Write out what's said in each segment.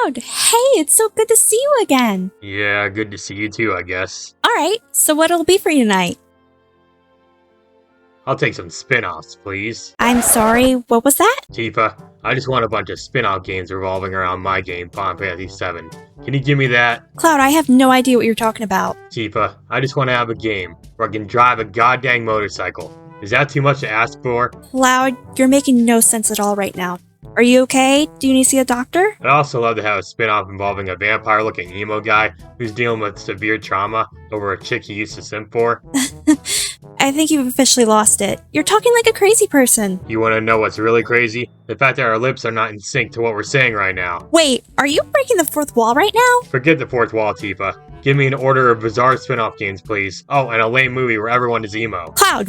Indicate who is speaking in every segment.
Speaker 1: Cloud! Hey, it's so good to see you again!
Speaker 2: Yeah, good to see you too, I guess.
Speaker 1: Alright, so what'll be for you tonight?
Speaker 2: I'll take some spin-offs, please.
Speaker 1: I'm sorry, what was that?
Speaker 2: Tifa, I just want a bunch of spin-off games revolving around my game, Final Fantasy 7. Can you give me that?
Speaker 1: Cloud, I have no idea what you're talking about.
Speaker 2: Tifa, I just want to have a game where I can drive a goddamn motorcycle. Is that too much to ask for?
Speaker 1: Cloud, you're making no sense at all right now. Are you okay? Do you need to see a doctor?
Speaker 2: I'd also love to have a spin-off involving a vampire-looking emo guy who's dealing with severe trauma over a chick he used to simp for.
Speaker 1: I think you've officially lost it. You're talking like a crazy person.
Speaker 2: You want to know what's really crazy? The fact that our lips are not in sync to what we're saying right now.
Speaker 1: Wait, are you breaking the fourth wall right now?
Speaker 2: Forget the fourth wall, Tifa. Give me an order of bizarre spin-off games, please. Oh, and a lame movie where everyone is emo.
Speaker 1: Cloud,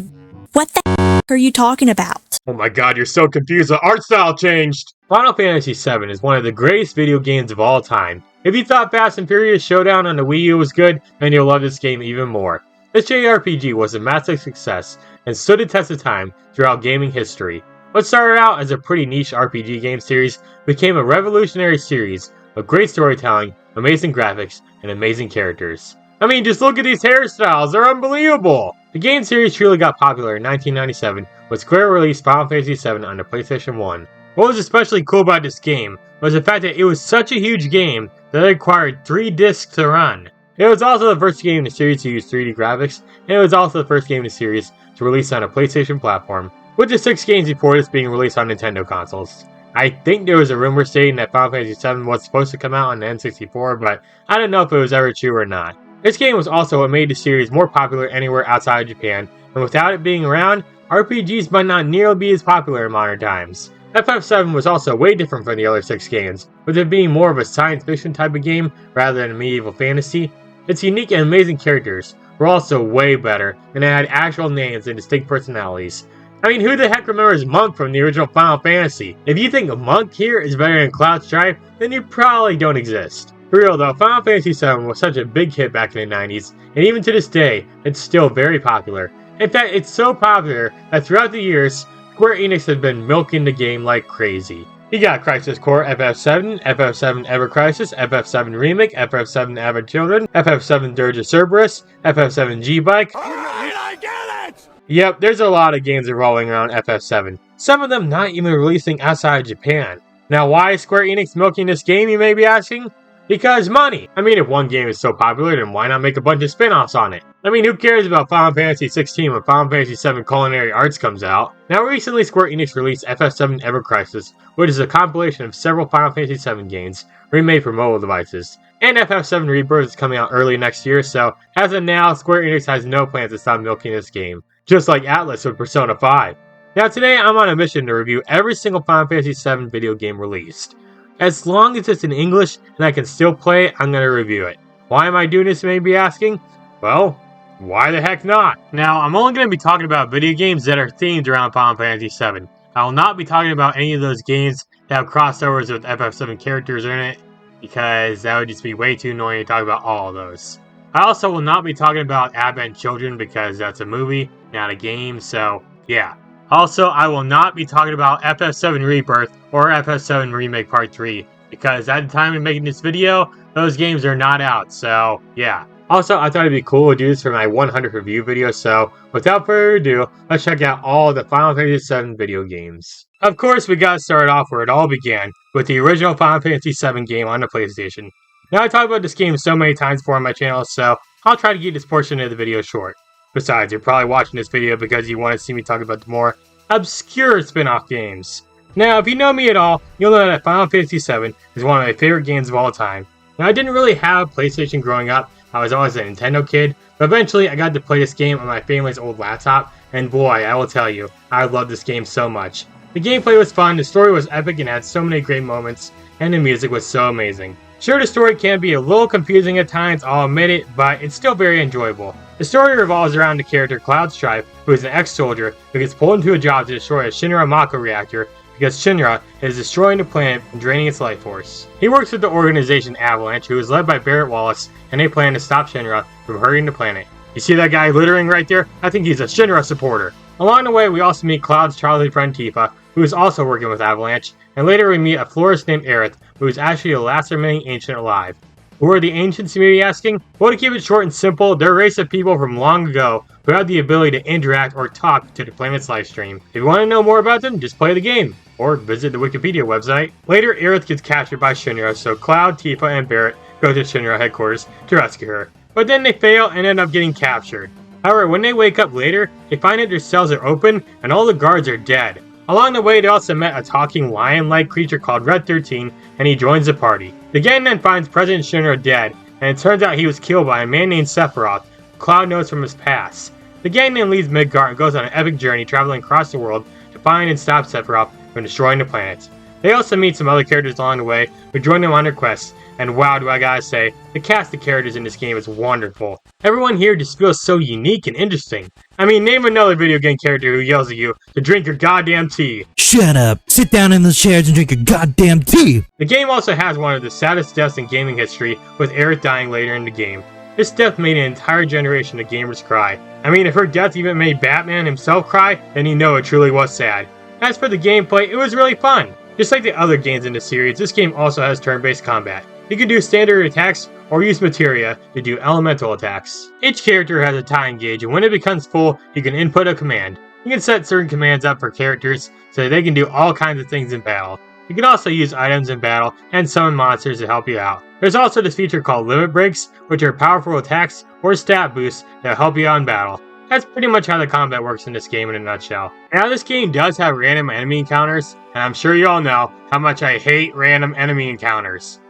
Speaker 1: what the are you talking about?
Speaker 2: Oh my god, you're so confused. The art style changed! Final Fantasy VII is one of the greatest video games of all time. If you thought Fast and Furious Showdown on the Wii U was good, then you'll love this game even more. This JRPG was a massive success and stood the test of time throughout gaming history. What started out as a pretty niche RPG game series became a revolutionary series with great storytelling, amazing graphics, and amazing characters. I mean, just look at these hairstyles, they're unbelievable! The game series truly got popular in 1997 when Square released Final Fantasy VII on the PlayStation 1. What was especially cool about this game was the fact that it was such a huge game that it required 3 discs to run. It was also the first game in the series to use 3D graphics, and it was also the first game in the series to release on a PlayStation platform, with the 6 games before this being released on Nintendo consoles. I think there was a rumor stating that Final Fantasy VII was supposed to come out on the N64, but I don't know if it was ever true or not. This game was also what made the series more popular anywhere outside of Japan, and without it being around, RPGs might not nearly be as popular in modern times. FF7 was also way different from the other 6 games, with it being more of a science fiction type of game rather than a medieval fantasy. Its unique and amazing characters were also way better, and it had actual names and distinct personalities. I mean, who the heck remembers Monk from the original Final Fantasy? If you think Monk here is better than Cloud Strife, then you probably don't exist. For real though, Final Fantasy VII was such a big hit back in the 90s, and even to this day, it's still very popular. In fact, it's so popular that throughout the years, Square Enix has been milking the game like crazy. You got Crisis Core FF7, FF7 Ever Crisis, FF7 Remake, FF7 Avid Children, FF7 Dirge of Cerberus, FF7 G-Bike.
Speaker 3: Alright, I get it!
Speaker 2: Yep, there's a lot of games revolving around FF7. Some of them not even releasing outside of Japan. Now why is Square Enix milking this game, you may be asking? Because money! I mean, if one game is so popular, then why not make a bunch of spin-offs on it? I mean, who cares about Final Fantasy 16 when Final Fantasy 7 Culinary Arts comes out? Now, recently Square Enix released FF7 Ever Crisis, which is a compilation of several Final Fantasy 7 games, remade for mobile devices. And FF7 Rebirth is coming out early next year, so as of now, Square Enix has no plans to stop milking this game. Just like Atlas with Persona 5. Now today, I'm on a mission to review every single Final Fantasy 7 video game released. As long as it's in English and I can still play it, I'm going to review it. Why am I doing this, you may be asking? Well, why the heck not? Now, I'm only going to be talking about video games that are themed around Final Fantasy VII. I will not be talking about any of those games that have crossovers with FF7 characters in it, because that would just be way too annoying to talk about all of those. I also will not be talking about Advent Children because that's a movie, not a game, so yeah. Also, I will not be talking about FF7 Rebirth or FF7 Remake Part 3, because at the time of making this video, those games are not out, so yeah. Also, I thought it'd be cool to do this for my 100th review video, so without further ado, let's check out all the Final Fantasy VII video games. Of course, we gotta start off where it all began, with the original Final Fantasy VII game on the PlayStation. Now, I talked about this game so many times before on my channel, so I'll try to keep this portion of the video short. Besides, you're probably watching this video because you want to see me talk about the more obscure spin-off games. Now, if you know me at all, you'll know that Final Fantasy VII is one of my favorite games of all time. Now, I didn't really have a PlayStation growing up, I was always a Nintendo kid, but eventually I got to play this game on my family's old laptop, and boy, I will tell you, I loved this game so much. The gameplay was fun, the story was epic and had so many great moments, and the music was so amazing. Sure, the story can be a little confusing at times, I'll admit it, but it's still very enjoyable. The story revolves around the character Cloud Strife, who is an ex-soldier who gets pulled into a job to destroy a Shinra Mako reactor because Shinra is destroying the planet and draining its life force. He works with the organization Avalanche, who is led by Barrett Wallace, and they plan to stop Shinra from hurting the planet. You see that guy littering right there? I think he's a Shinra supporter. Along the way, we also meet Cloud's childhood friend Tifa, who is also working with Avalanche, and later we meet a florist named Aerith, who is actually the last remaining ancient alive. Who are the ancients, you may be asking? Well, to keep it short and simple, they're a race of people from long ago who have the ability to interact or talk to the planet's livestream. If you want to know more about them, just play the game, or visit the Wikipedia website. Later, Aerith gets captured by Shinra, so Cloud, Tifa, and Barret go to Shinra headquarters to rescue her. But then they fail and end up getting captured. However, when they wake up later, they find that their cells are open and all the guards are dead. Along the way, they also met a talking lion-like creature called Red 13, and he joins the party. The gang then finds President Shinra dead, and it turns out he was killed by a man named Sephiroth, who Cloud knows from his past. The gang then leaves Midgard and goes on an epic journey traveling across the world to find and stop Sephiroth from destroying the planet. They also meet some other characters along the way who join them on their quests, and wow, do I gotta say, the cast of characters in this game is wonderful. Everyone here just feels so unique and interesting. I mean, name another video game character who yells at you to drink your goddamn tea.
Speaker 4: Shut up! Sit down in the chairs and drink your goddamn tea!
Speaker 2: The game also has one of the saddest deaths in gaming history, with Aerith dying later in the game. This death made an entire generation of gamers cry. I mean, if her death even made Batman himself cry, then you know it truly was sad. As for the gameplay, it was really fun. Just like the other games in the series, this game also has turn-based combat. You can do standard attacks or use materia to do elemental attacks. Each character has a time gauge, and when it becomes full, you can input a command. You can set certain commands up for characters so that they can do all kinds of things in battle. You can also use items in battle and summon monsters to help you out. There's also this feature called limit breaks, which are powerful attacks or stat boosts that help you out in battle. That's pretty much how the combat works in this game in a nutshell. Now, this game does have random enemy encounters, and I'm sure you all know how much I hate random enemy encounters.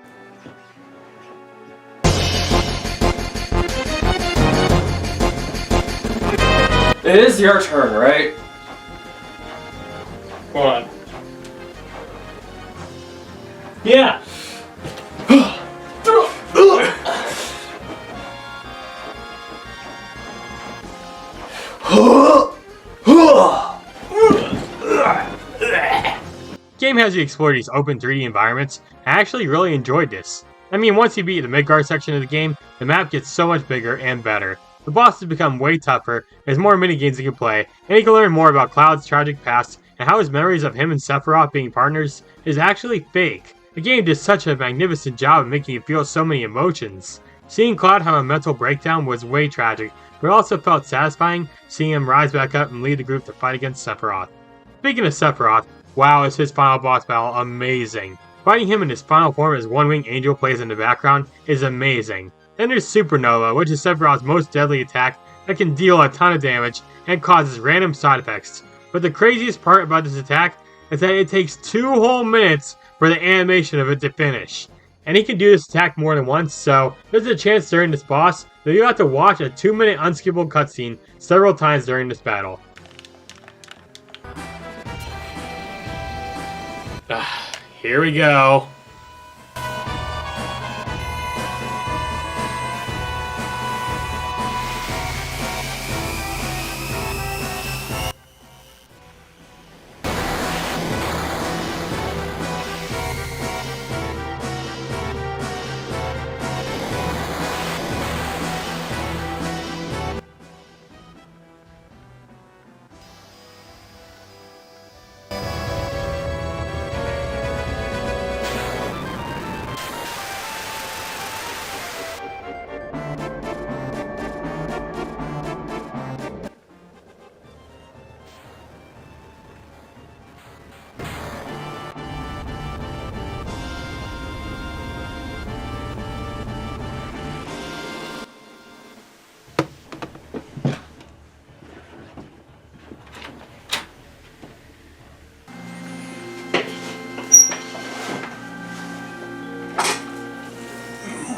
Speaker 5: It is your turn, right?
Speaker 3: Hold on. Yeah.
Speaker 2: The game has you explore these open 3D environments. I actually really enjoyed this. I mean, once you beat the Midgard section of the game, the map gets so much bigger and better. The bosses become way tougher, there's more minigames you can play, and you can learn more about Cloud's tragic past and how his memories of him and Sephiroth being partners is actually fake. The game did such a magnificent job of making you feel so many emotions. Seeing Cloud have a mental breakdown was way tragic, but it also felt satisfying seeing him rise back up and lead the group to fight against Sephiroth. Speaking of Sephiroth, wow, is his final boss battle amazing. Fighting him in his final form as One Wing Angel plays in the background is amazing. Then there's Supernova, which is Sephiroth's most deadly attack that can deal a ton of damage and causes random side effects. But the craziest part about this attack is that it takes 2 whole minutes for the animation of it to finish. And he can do this attack more than once, so there's a chance during this boss that you have to watch a 2-minute unskippable cutscene several times during this battle. Here we go.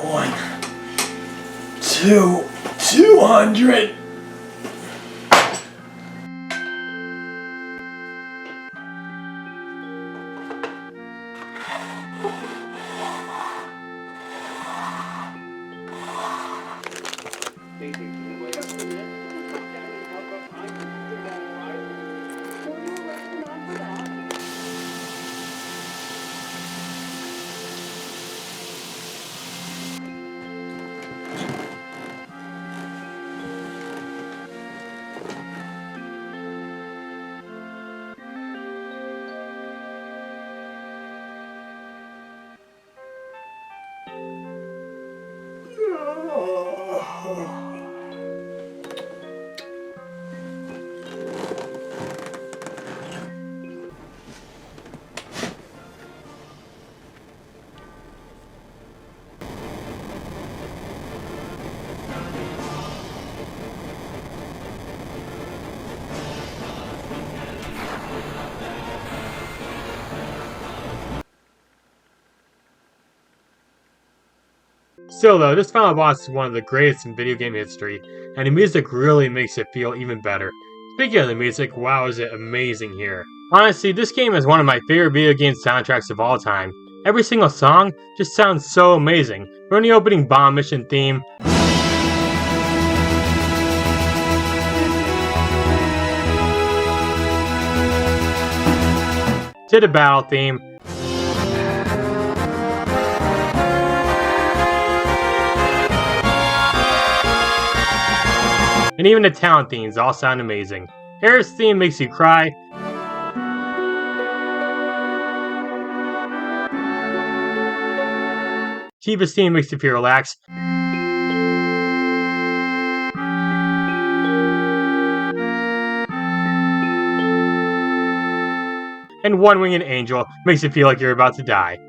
Speaker 3: One, two, 200.
Speaker 2: Still though, this final boss is one of the greatest in video game history, and the music really makes it feel even better. Speaking of the music, wow is it amazing here. Honestly, this game is one of my favorite video game soundtracks of all time. Every single song just sounds so amazing, from the opening bomb mission theme, to the battle theme, and even the town themes all sound amazing. Aerith's theme makes you cry, Tifa's theme makes you feel relaxed, and One Winged Angel makes you feel like you're about to die.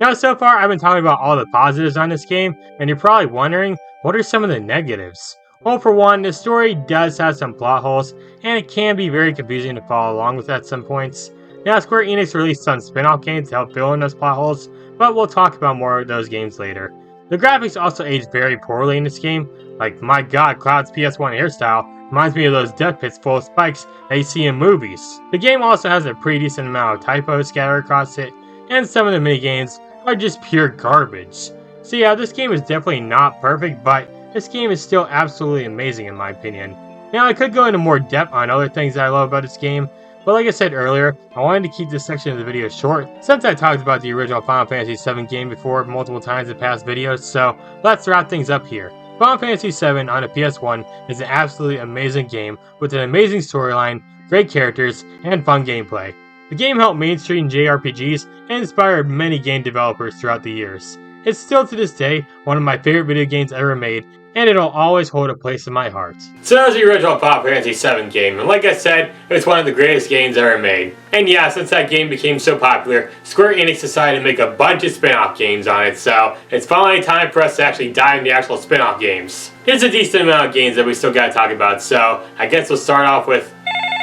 Speaker 2: Now, so far I've been talking about all the positives on this game, and you're probably wondering, what are some of the negatives? Well, for one, the story does have some plot holes, and it can be very confusing to follow along with at some points. Now, Square Enix released some spin-off games to help fill in those plot holes, but we'll talk about more of those games later. The graphics also aged very poorly in this game. Like, my god, Cloud's PS1 hairstyle reminds me of those death pits full of spikes that you see in movies. The game also has a pretty decent amount of typos scattered across it, and some of the minigames are just pure garbage. So yeah, this game is definitely not perfect, but this game is still absolutely amazing in my opinion. Now, I could go into more depth on other things that I love about this game, but like I said earlier, I wanted to keep this section of the video short since I talked about the original Final Fantasy VII game before multiple times in past videos, so let's wrap things up here. Final Fantasy VII on the PS1 is an absolutely amazing game with an amazing storyline, great characters, and fun gameplay. The game helped mainstream JRPGs and inspired many game developers throughout the years. It's still to this day one of my favorite video games ever made, and it'll always hold a place in my heart. So that was the original Final Fantasy VII game, and like I said, it's one of the greatest games ever made. And yeah, since that game became so popular, Square Enix decided to make a bunch of spin-off games on it, so it's finally time for us to actually dive into the actual spin-off games. Here's a decent amount of games that we still gotta talk about, so I guess we'll start off with...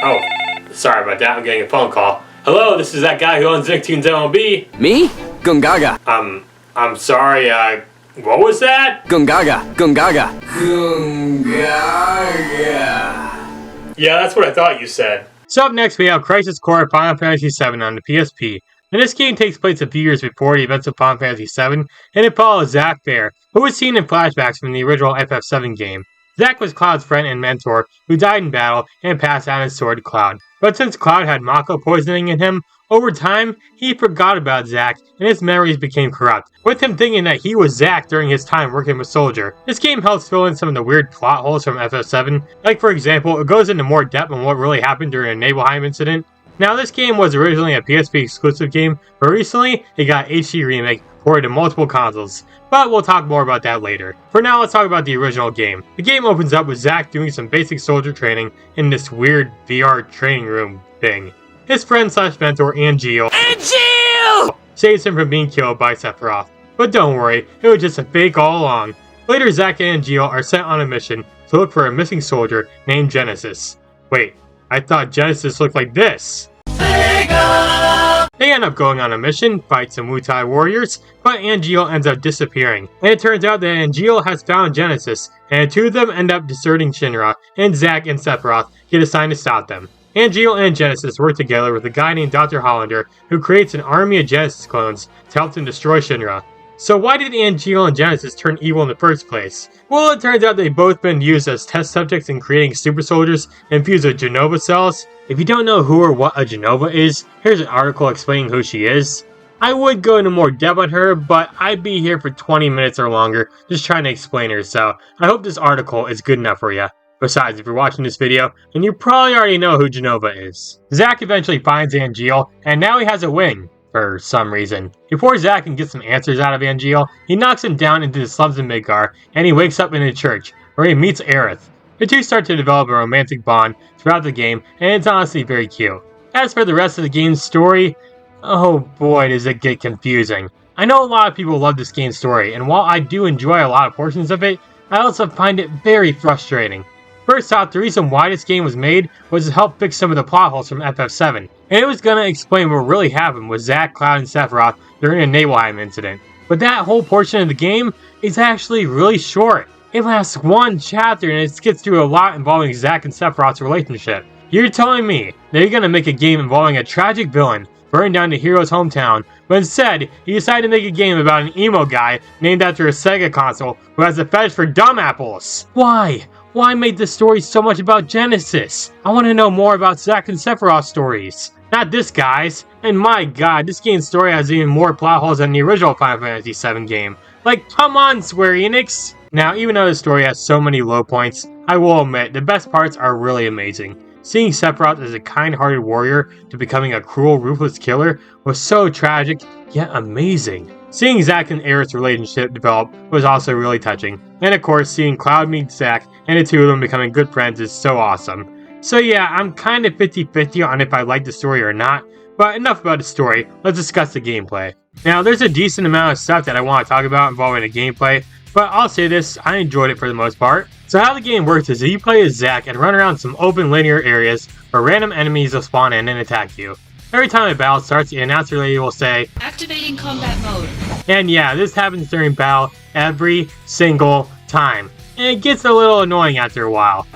Speaker 2: Oh, sorry about that, I'm getting a phone call. Hello, this is that guy who owns Nicktoons MLB.
Speaker 6: Me? Gungaga.
Speaker 2: I'm sorry, what was that?
Speaker 6: Gungaga. Gungaga.
Speaker 2: Yeah, that's what I thought you said. So up next we have Crisis Core Final Fantasy VII on the PSP. And this game takes place a few years before the events of Final Fantasy VII, and it follows Zack Fair, who was seen in flashbacks from the original FF7 game. Zack was Cloud's friend and mentor, who died in battle and passed on his sword to Cloud. But since Cloud had Mako poisoning in him, over time, he forgot about Zack, and his memories became corrupt, with him thinking that he was Zack during his time working with Soldier. This game helps fill in some of the weird plot holes from FF7, like for example, it goes into more depth on what really happened during the Nibelheim incident. Now, this game was originally a PSP exclusive game, but recently, it got HD remake ported to multiple consoles, but we'll talk more about that later. For now, let's talk about the original game. The game opens up with Zack doing some basic soldier training in this weird VR training room thing. His friend slash mentor, Angeal, saves him from being killed by Sephiroth. But don't worry, it was just a fake all along. Later, Zack and Angeal are sent on a mission to look for a missing soldier named Genesis. Wait, I thought Genesis looked like this. They end up going on a mission, fight some Wutai warriors, but Angeal ends up disappearing. And it turns out that Angeal has found Genesis, and the two of them end up deserting Shinra, and Zack and Sephiroth get assigned to stop them. Angeal and Genesis work together with a guy named Dr. Hollander, who creates an army of Genesis clones to help them destroy Shinra. So why did Angeal and Genesis turn evil in the first place? Well, it turns out they've both been used as test subjects in creating super soldiers infused with Genova cells. If you don't know who or what a Genova is, here's an article explaining who she is. I would go into more depth on her, but I'd be here for 20 minutes or longer just trying to explain her, so I hope this article is good enough for you. Besides, if you're watching this video, then you probably already know who Genova is. Zack eventually finds Angeal, and now he has a wing. For some reason. Before Zack can get some answers out of Angeal, he knocks him down into the slums of Midgar, and he wakes up in a church, where he meets Aerith. The two start to develop a romantic bond throughout the game, and it's honestly very cute. As for the rest of the game's story, oh boy does it get confusing. I know a lot of people love this game's story, and while I do enjoy a lot of portions of it, I also find it very frustrating. First off, the reason why this game was made was to help fix some of the plot holes from FF7, and it was going to explain what really happened with Zack, Cloud, and Sephiroth during the Nibelheim incident. But that whole portion of the game is actually really short. It lasts one chapter and it skips through a lot involving Zack and Sephiroth's relationship. You're telling me that you're going to make a game involving a tragic villain burning down the hero's hometown, but instead, you decide to make a game about an emo guy named after a Sega console who has a fetish for dumb apples. Why? Why make the story so much about Genesis? I want to know more about Zack and Sephiroth's stories. Not this guy's. And my god, this game's story has even more plot holes than the original Final Fantasy VII game. Like, come on, Square Enix! Now, even though the story has so many low points, I will admit, the best parts are really amazing. Seeing Sephiroth as a kind-hearted warrior to becoming a cruel, ruthless killer was so tragic, yet amazing. Seeing Zack and Aerith's relationship develop was also really touching. And of course, seeing Cloud meet Zack and the two of them becoming good friends is so awesome. So yeah, I'm kind of 50-50 on if I like the story or not, but enough about the story, let's discuss the gameplay. Now, there's a decent amount of stuff that I want to talk about involving the gameplay, but I'll say this, I enjoyed it for the most part. So how the game works is that you play as Zack and run around some open linear areas where random enemies will spawn in and attack you. Every time a battle starts, the announcer lady will say, "Activating combat mode." And yeah, this happens during battle every single time. And it gets a little annoying after a while.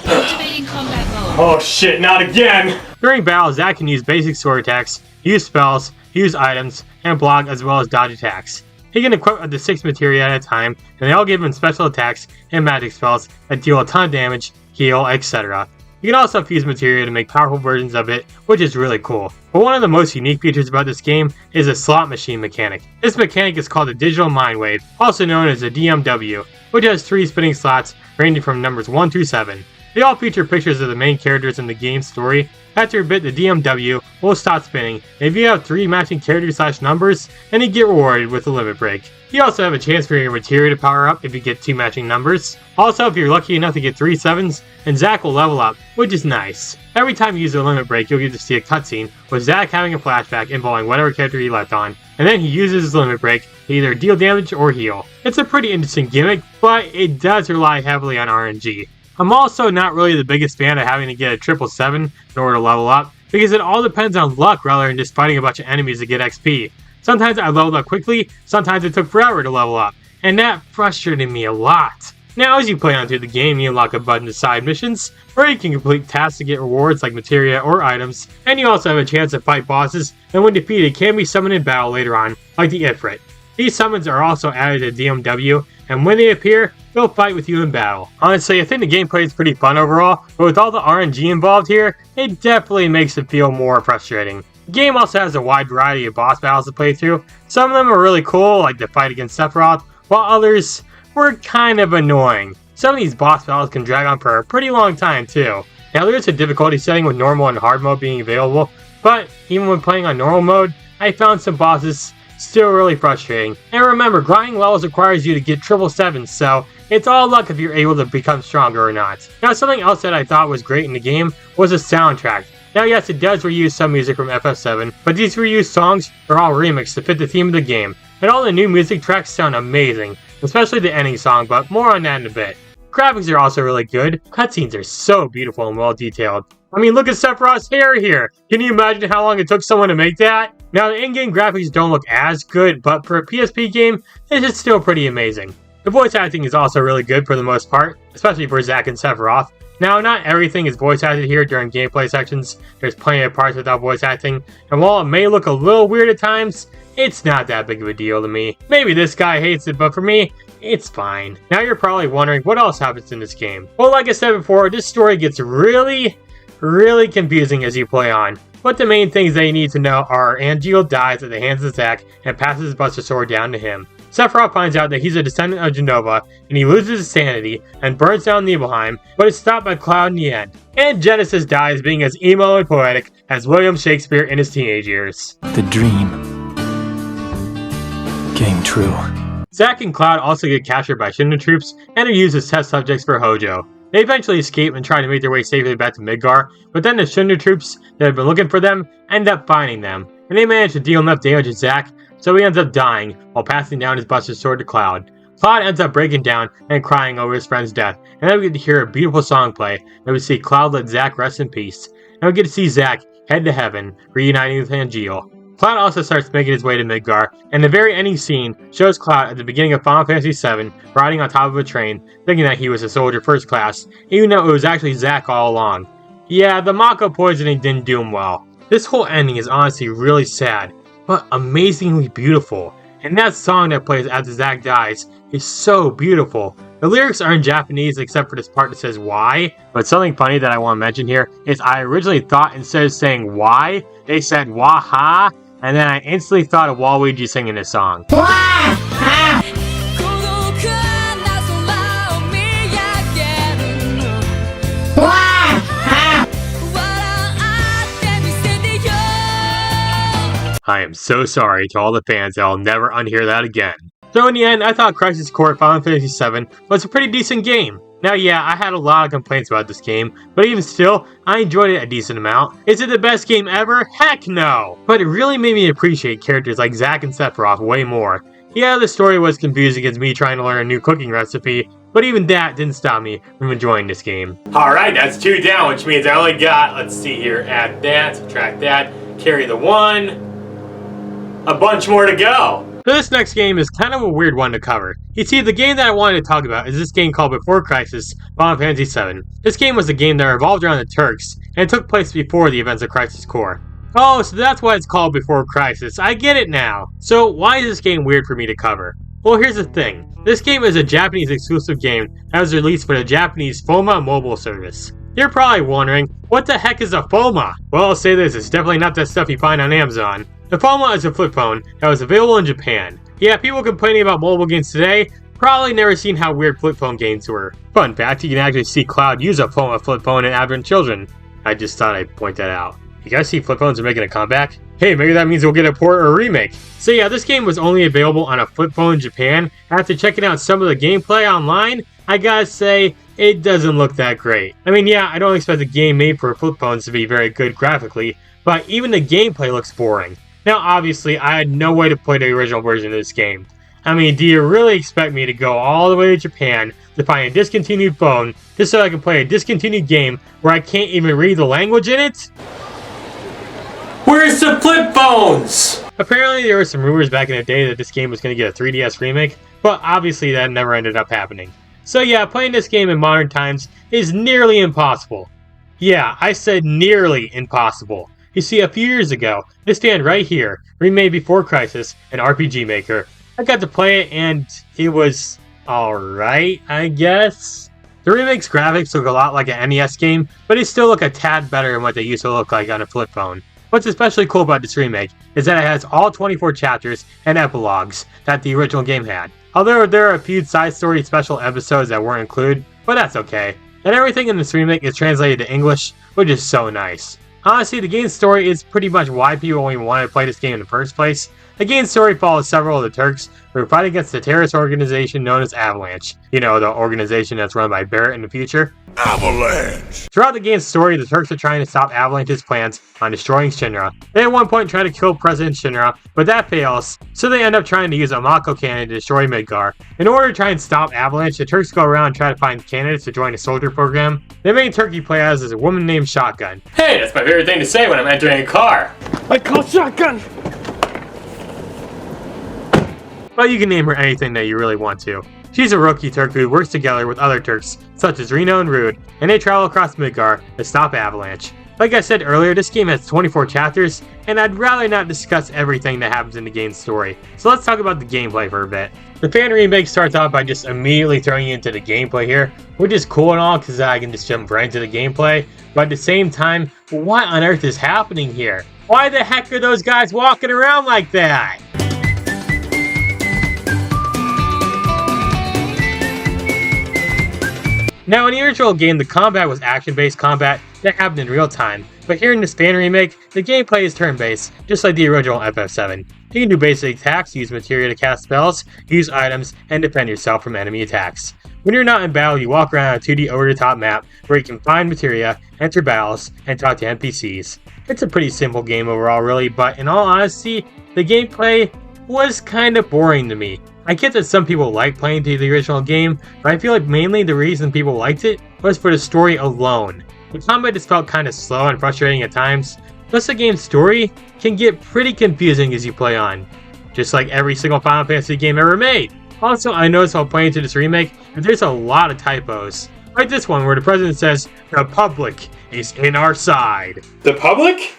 Speaker 3: Activating combat mode. Oh shit, not again!
Speaker 2: During battle, Zack can use basic sword attacks, use spells, use items, and block as well as dodge attacks. He can equip up to 6 materia at a time, and they all give him special attacks and magic spells that deal a ton of damage, heal, etc. You can also fuse materia to make powerful versions of it, which is really cool. But one of the most unique features about this game is the slot machine mechanic. This mechanic is called the Digital Mind Wave, also known as the DMW, which has 3 spinning slots ranging from numbers 1 through 7. They all feature pictures of the main characters in the game's story. After a bit, the DMW will stop spinning, and if you have 3 matching characters/numbers, then you get rewarded with a limit break. You also have a chance for your materia to power up if you get 2 matching numbers. Also, if you're lucky enough to get 3 7s, then Zack will level up, which is nice. Every time you use a limit break, you'll get to see a cutscene with Zack having a flashback involving whatever character he left on, and then he uses his limit break to either deal damage or heal. It's a pretty interesting gimmick, but it does rely heavily on RNG. I'm also not really the biggest fan of having to get a 777 in order to level up, because it all depends on luck rather than just fighting a bunch of enemies to get XP. Sometimes I leveled up quickly, sometimes it took forever to level up, and that frustrated me a lot. Now, as you play on through the game, you unlock a bunch of side missions, where you can complete tasks to get rewards like materia or items, and you also have a chance to fight bosses, and when defeated can be summoned in battle later on, like the Ifrit. These summons are also added to DMW, and when they appear, they'll fight with you in battle. Honestly, I think the gameplay is pretty fun overall, but with all the RNG involved here, it definitely makes it feel more frustrating. The game also has a wide variety of boss battles to play through. Some of them are really cool, like the fight against Sephiroth, while others were kind of annoying. Some of these boss battles can drag on for a pretty long time too. Now, there's a difficulty setting with normal and hard mode being available, but even when playing on normal mode, I found some bosses still really frustrating. And remember, grinding levels requires you to get 777s, so it's all luck if you're able to become stronger or not. Now, something else that I thought was great in the game was the soundtrack. Now, yes, it does reuse some music from FF7, but these reused songs are all remixed to fit the theme of the game, and all the new music tracks sound amazing, especially the ending song, but more on that in a bit. Graphics are also really good. Cutscenes are so beautiful and well detailed. I mean, look at Sephiroth's hair here! Can you imagine how long it took someone to make that? Now, the in-game graphics don't look as good, but for a PSP game, it's still pretty amazing. The voice acting is also really good for the most part, especially for Zack and Sephiroth. Now, not everything is voice acted here during gameplay sections. There's plenty of parts without voice acting, and while it may look a little weird at times, it's not that big of a deal to me. Maybe this guy hates it, but for me, it's fine. Now you're probably wondering what else happens in this game. Well, like I said before, this story gets really confusing as you play on. But the main things that you need to know are Angeal dies at the hands of Zack and passes his Buster Sword down to him. Sephiroth finds out that he's a descendant of Genova, and he loses his sanity and burns down Nibelheim, but is stopped by Cloud in the end. And Genesis dies being as emo and poetic as William Shakespeare in his teenage years.
Speaker 7: The dream came true.
Speaker 2: Zack and Cloud also get captured by Shinra troops and are used as test subjects for Hojo. They eventually escape and try to make their way safely back to Midgar, but then the Shinra troops that have been looking for them end up finding them, and they manage to deal enough damage to Zack, so he ends up dying while passing down his Buster Sword to Cloud. Cloud ends up breaking down and crying over his friend's death, and then we get to hear a beautiful song play, and we see Cloud let Zack rest in peace, and we get to see Zack head to heaven, reuniting with Angeal. Cloud also starts making his way to Midgar, and the very ending scene shows Cloud at the beginning of Final Fantasy VII riding on top of a train, thinking that he was a soldier first class, even though it was actually Zack all along. Yeah, the Mako poisoning didn't do him well. This whole ending is honestly really sad, but amazingly beautiful, and that song that plays after Zack dies is so beautiful. The lyrics are in Japanese except for this part that says why, but something funny that I want to mention here is I originally thought instead of saying why, they said waha, and then I instantly thought of Waluigi singing this song. I am so sorry to all the fans that I'll never unhear that again. So in the end, I thought Crisis Core Final Fantasy VII was a pretty decent game. Now yeah, I had a lot of complaints about this game, but even still, I enjoyed it a decent amount. Is it the best game ever? Heck no! But it really made me appreciate characters like Zack and Sephiroth way more. Yeah, the story was confusing as me trying to learn a new cooking recipe, but even that didn't stop me from enjoying this game. Alright, that's 2 down, which means I only got, let's see here, add that, subtract that, carry the 1, a bunch more to go. So this next game is kind of a weird one to cover. You see, the game that I wanted to talk about is this game called Before Crisis, Final Fantasy VII. This game was a game that revolved around the Turks, and it took place before the events of Crisis Core. Oh, so that's why it's called Before Crisis. I get it now. So why is this game weird for me to cover? Well, here's the thing. This game is a Japanese exclusive game that was released for the Japanese FOMA mobile service. You're probably wondering, what the heck is a FOMA? Well, I'll say this, it's definitely not that stuff you find on Amazon. The FOMA is a flip phone that was available in Japan. Yeah, people complaining about mobile games today probably never seen how weird flip phone games were. Fun fact, you can actually see Cloud use a FOMA flip phone in Advent Children. I just thought I'd point that out. You guys see flip phones are making a comeback? Hey, maybe that means we'll get a port or a remake. So yeah, this game was only available on a flip phone in Japan. After checking out some of the gameplay online, I gotta say, it doesn't look that great. I mean, yeah, I don't expect a game made for flip phones to be very good graphically, but even the gameplay looks boring. Now, obviously, I had no way to play the original version of this game. I mean, do you really expect me to go all the way to Japan to find a discontinued phone just so I can play a discontinued game where I can't even read the language in it?
Speaker 5: Where's the flip phones?
Speaker 2: Apparently, there were some rumors back in the day that this game was going to get a 3DS remake, but obviously that never ended up happening. So yeah, playing this game in modern times is nearly impossible. Yeah, I said nearly impossible. You see, a few years ago, this fan right here remade Before Crisis, an RPG maker. I got to play it and it was alright, I guess. The remake's graphics look a lot like an NES game, but they still look a tad better than what they used to look like on a flip phone. What's especially cool about this remake is that it has all 24 chapters and epilogues that the original game had. Although there are a few side story special episodes that weren't included, but that's okay. And everything in this remake is translated to English, which is so nice. Honestly, the game's story is pretty much why people even wanted to play this game in the first place. The game's story follows several of the Turks who fight against the terrorist organization known as Avalanche. You know, the organization that's run by Barrett in the future. Avalanche! Throughout the game's story, the Turks are trying to stop Avalanche's plans on destroying Shinra. They at one point try to kill President Shinra, but that fails, so they end up trying to use a Mako cannon to destroy Midgar. In order to try and stop Avalanche, the Turks go around and try to find candidates to join a soldier program. The main Turk you play as is a woman named Shotgun.
Speaker 5: Hey, that's my favorite thing to say when I'm entering a car.
Speaker 7: I call Shotgun!
Speaker 2: But you can name her anything that you really want to. She's a rookie Turk who works together with other Turks, such as Reno and Rude, and they travel across Midgar to stop Avalanche. Like I said earlier, this game has 24 chapters, and I'd rather not discuss everything that happens in the game's story. So let's talk about the gameplay for a bit. The fan remake starts off by just immediately throwing you into the gameplay here, which is cool and all because I can just jump right into the gameplay, but at the same time, what on earth is happening here? Why the heck are those guys walking around like that? Now, in the original game, the combat was action-based combat that happened in real time, but here in this fan remake, the gameplay is turn-based, just like the original FF7. You can do basic attacks, use materia to cast spells, use items, and defend yourself from enemy attacks. When you're not in battle, you walk around a 2D over-the-top map where you can find materia, enter battles, and talk to NPCs. It's a pretty simple game overall, really, but in all honesty, the gameplay was kind of boring to me. I get that some people like playing through the original game, but I feel like mainly the reason people liked it was for the story alone. The combat just felt kinda slow and frustrating at times, plus the game's story can get pretty confusing as you play on, just like every single Final Fantasy game ever made. Also, I noticed while playing through this remake that there's a lot of typos, like this one where the president says, "The public is in our side."
Speaker 5: The public?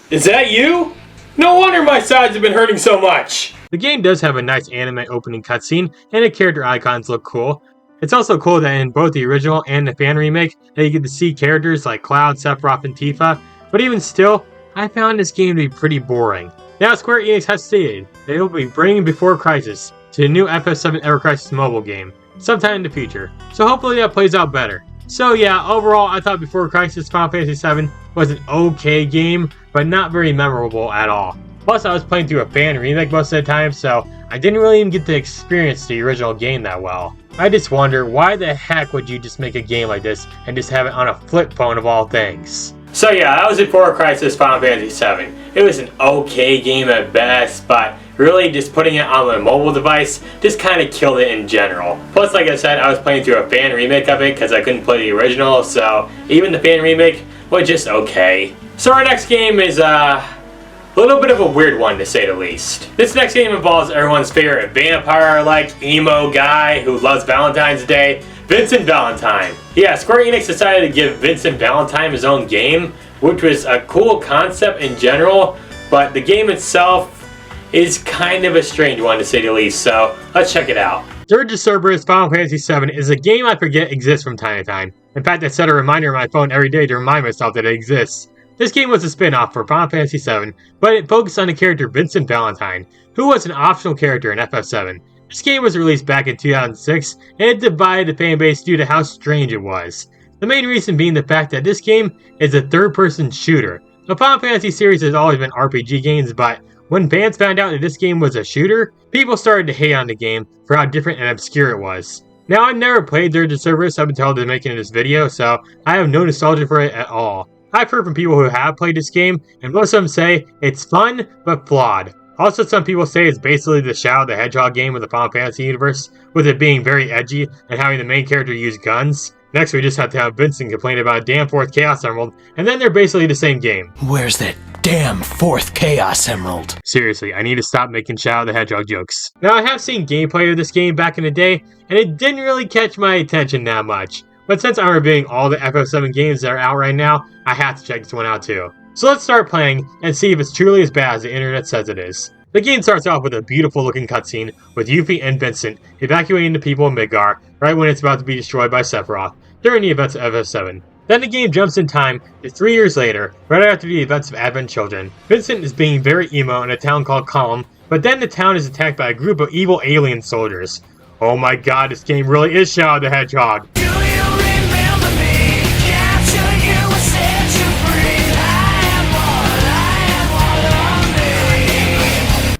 Speaker 5: Is that you? No wonder my sides have been hurting so much!
Speaker 2: The game does have a nice anime opening cutscene, and the character icons look cool. It's also cool that in both the original and the fan remake, that you get to see characters like Cloud, Sephiroth, and Tifa, but even still, I found this game to be pretty boring. Now Square Enix has stated that it will be bringing Before Crisis to the new FF7 Ever Crisis mobile game, sometime in the future, so hopefully that plays out better. So yeah, overall I thought Before Crisis Final Fantasy VII was an okay game, but not very memorable at all. Plus, I was playing through a fan remake most of the time, so I didn't really even get to experience the original game that well. I just wonder, why the heck would you just make a game like this and just have it on a flip phone of all things?
Speaker 5: So yeah, that was Before Crisis Final Fantasy VII. It was an okay game at best, but really just putting it on a mobile device just kind of killed it in general. Plus, like I said, I was playing through a fan remake of it because I couldn't play the original, so even the fan remake was just okay. So our next game is a little bit of a weird one, to say the least. This next game involves everyone's favorite vampire-like emo guy who loves Valentine's Day, Vincent Valentine. Yeah, Square Enix decided to give Vincent Valentine his own game, which was a cool concept in general, but the game itself is kind of a strange one, to say the least, so let's check it out.
Speaker 2: Surge of Cerberus Final Fantasy VII is a game I forget exists from time to time. In fact, I set a reminder on my phone every day to remind myself that it exists. This game was a spin-off for Final Fantasy VII, but it focused on the character Vincent Valentine, who was an optional character in FF7. This game was released back in 2006, and it divided the fanbase due to how strange it was. The main reason being the fact that this game is a third-person shooter. The Final Fantasy series has always been RPG games, but when fans found out that this game was a shooter, people started to hate on the game for how different and obscure it was. Now, I've never played Surge of Cerberus up until the making of this video, so I have no nostalgia for it at all. I've heard from people who have played this game, and most of them say it's fun, but flawed. Also, some people say it's basically the Shadow the Hedgehog game of the Final Fantasy universe, with it being very edgy and having the main character use guns. Next, we just have to have Vincent complain about a damn fourth Chaos Emerald, and then they're basically the same game.
Speaker 4: Where's that damn fourth Chaos Emerald?
Speaker 2: Seriously, I need to stop making Shadow the Hedgehog jokes. Now, I have seen gameplay of this game back in the day, and it didn't really catch my attention that much. But since I'm reviewing all the FF7 games that are out right now, I have to check this one out too. So let's start playing and see if it's truly as bad as the internet says it is. The game starts off with a beautiful looking cutscene with Yuffie and Vincent evacuating the people of Midgar right when it's about to be destroyed by Sephiroth during the events of FF7. Then the game jumps in time to 3 years later, right after the events of Advent Children. Vincent is being very emo in a town called Calm, but then the town is attacked by a group of evil alien soldiers. Oh my god, this game really is Shadow the Hedgehog.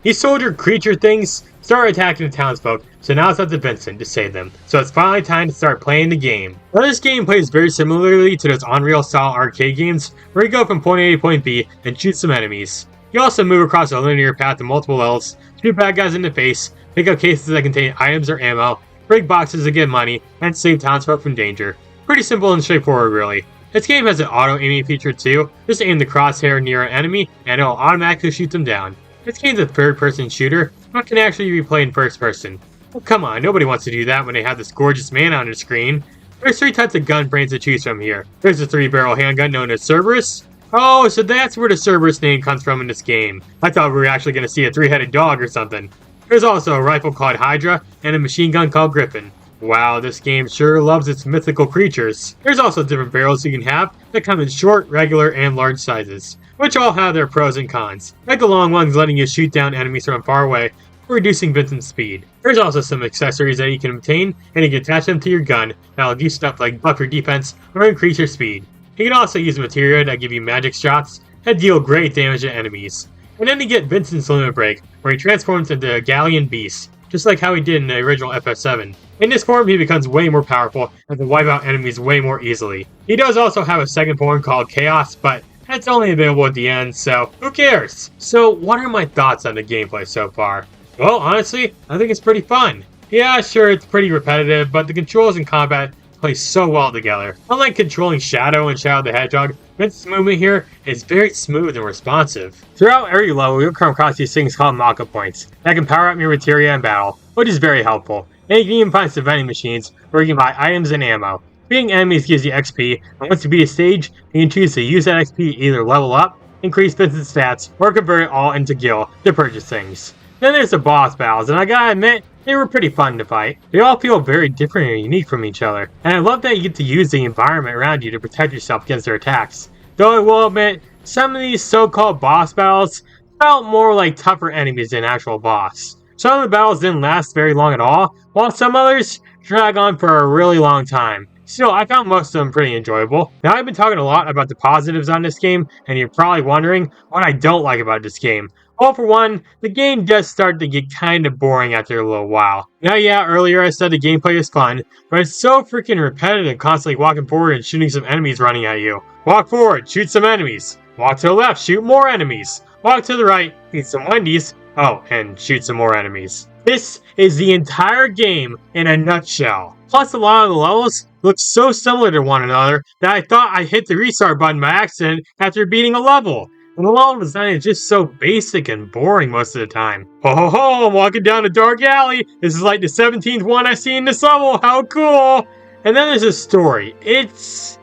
Speaker 2: These soldier creature things start attacking the townsfolk, so now it's up to Vincent to save them. So it's finally time to start playing the game. Now this game plays very similarly to those Unreal style arcade games, where you go from point A to point B and shoot some enemies. You also move across a linear path to multiple levels, shoot bad guys in the face, pick up cases that contain items or ammo, break boxes to get money, and save townsfolk from danger. Pretty simple and straightforward really. This game has an auto-aiming feature too. Just aim the crosshair near an enemy and it will automatically shoot them down. This game's a third-person shooter, but can actually be played in first person. Well, come on, nobody wants to do that when they have this gorgeous man on their screen. There's 3 types of gun brands to choose from here. There's a 3-barrel handgun known as Cerberus. Oh, so that's where the Cerberus name comes from in this game. I thought we were actually going to see a 3-headed dog or something. There's also a rifle called Hydra and a machine gun called Griffin. Wow, this game sure loves its mythical creatures. There's also different barrels you can have that come in short, regular, and large sizes, which all have their pros and cons, like the long ones letting you shoot down enemies from far away, or reducing Vincent's speed. There's also some accessories that you can obtain, and you can attach them to your gun that'll do stuff like buff your defense or increase your speed. You can also use materia that give you magic shots that deal great damage to enemies. And then you get Vincent's limit break, where he transforms into a Galleon Beast, just like how he did in the original FF7. In this form, he becomes way more powerful and can wipe out enemies way more easily. He does also have a second form called Chaos, but that's only available at the end, so who cares? So what are my thoughts on the gameplay so far? Well, honestly, I think it's pretty fun. Yeah, sure, it's pretty repetitive, but the controls in combat play so well together. Unlike controlling Shadow and Shadow the Hedgehog, Vincent's movement here is very smooth and responsive. Throughout every level, you'll come across these things called Maka points that can power up your materia in battle, which is very helpful. And you can even find some vending machines where you can buy items and ammo. Beating enemies gives you XP, and once you beat a stage, you can choose to use that XP to either level up, increase Vincent's stats, or convert it all into gil to purchase things. Then there's the boss battles, and I gotta admit, they were pretty fun to fight. They all feel very different and unique from each other, and I love that you get to use the environment around you to protect yourself against their attacks. Though I will admit, some of these so-called boss battles felt more like tougher enemies than actual boss. Some of the battles didn't last very long at all, while some others drag on for a really long time. Still, I found most of them pretty enjoyable. Now, I've been talking a lot about the positives on this game, and you're probably wondering what I don't like about this game. Well, for one, the game does start to get kind of boring after a little while. Now, yeah, earlier I said the gameplay is fun, but it's so freaking repetitive constantly walking forward and shooting some enemies running at you. Walk forward, shoot some enemies. Walk to the left, shoot more enemies. Walk to the right, eat some Wendy's. Oh, and shoot some more enemies. This is the entire game in a nutshell. Plus, a lot of the levels look so similar to one another that I thought I hit the restart button by accident after beating a level. And the level design is just so basic and boring most of the time. Ho ho ho, I'm walking down a dark alley. This is like the 17th one I've seen in this level. How cool! And then there's a story. It's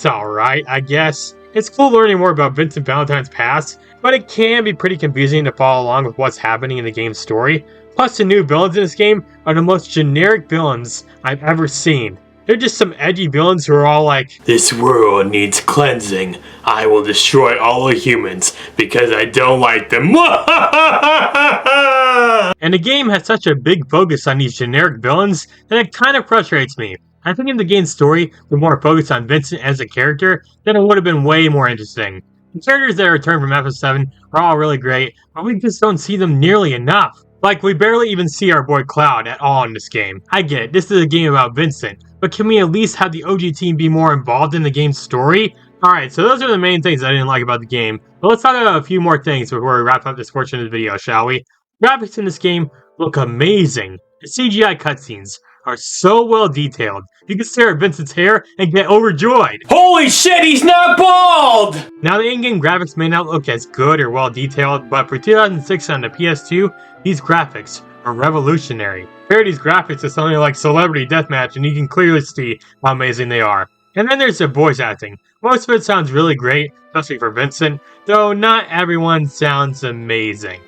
Speaker 2: alright, I guess. It's cool learning more about Vincent Valentine's past, but it can be pretty confusing to follow along with what's happening in the game's story. Plus, the new villains in this game are the most generic villains I've ever seen. They're just some edgy villains who are all like, "This world needs cleansing. I will destroy all the humans because I don't like them." And the game has such a big focus on these generic villains that it kind of frustrates me. I think if the game's story were more focused on Vincent as a character, then it would have been way more interesting. The characters that return from FF7 are all really great, but we just don't see them nearly enough. Like, we barely even see our boy Cloud at all in this game. I get it, this is a game about Vincent, but can we at least have the OG team be more involved in the game's story? Alright, so those are the main things I didn't like about the game, but let's talk about a few more things before we wrap up this portion of the video, shall we? Graphics in this game look amazing. The CGI cutscenes are so well detailed. You can stare at Vincent's hair and get overjoyed.
Speaker 5: Holy shit, he's not bald!
Speaker 2: Now, the in-game graphics may not look as good or well detailed, but for 2006 on the PS2, these graphics are revolutionary. Compare these graphics to something like Celebrity Deathmatch and you can clearly see how amazing they are. And then there's the voice acting. Most of it sounds really great, especially for Vincent, though not everyone sounds amazing.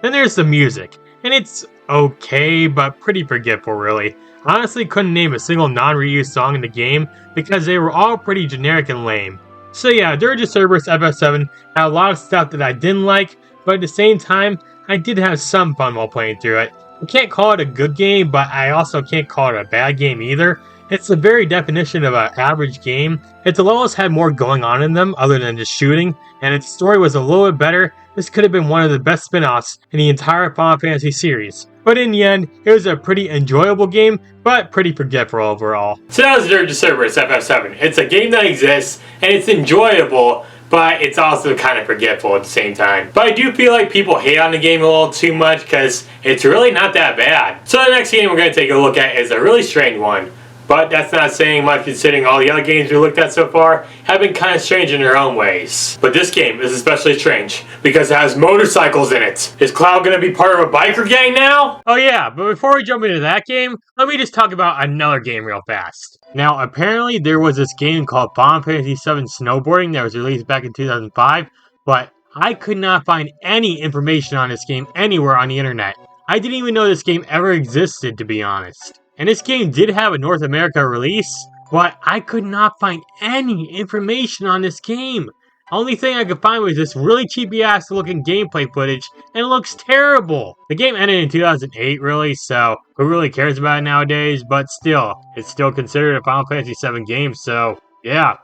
Speaker 2: Then there's the music, and it's okay, but pretty forgetful really. Honestly, couldn't name a single non-reused song in the game because they were all pretty generic and lame. So yeah, Dirge of Cerberus FF7 had a lot of stuff that I didn't like, but at the same time, I did have some fun while playing through it. I can't call it a good game, but I also can't call it a bad game either. It's the very definition of an average game. If the levels had more going on in them other than just shooting, and its story was a little bit better, this could have been one of the best spin-offs in the entire Final Fantasy series. But in the end, it was a pretty enjoyable game, but pretty forgetful overall.
Speaker 5: So that was Dirge of Cerberus FF7. It's a game that exists, and it's enjoyable, but it's also kind of forgetful at the same time. But I do feel like people hate on the game a little too much because it's really not that bad. So the next game we're going to take a look at is a really strange one. But that's not saying much considering all the other games we looked at so far have been kind of strange in their own ways. But this game is especially strange because it has motorcycles in it. Is Cloud going to be part of a biker gang now?
Speaker 2: Oh yeah, but before we jump into that game, let me just talk about another game real fast. Now apparently there was this game called Final Fantasy VII Snowboarding that was released back in 2005, but I could not find any information on this game anywhere on the internet. I didn't even know this game ever existed, to be honest. And this game did have a North America release, but I could not find any information on this game. Only thing I could find was this really cheapy ass looking gameplay footage, and it looks terrible. The game ended in 2008 really, so who really cares about it nowadays, but still, it's still considered a Final Fantasy VII game, so yeah.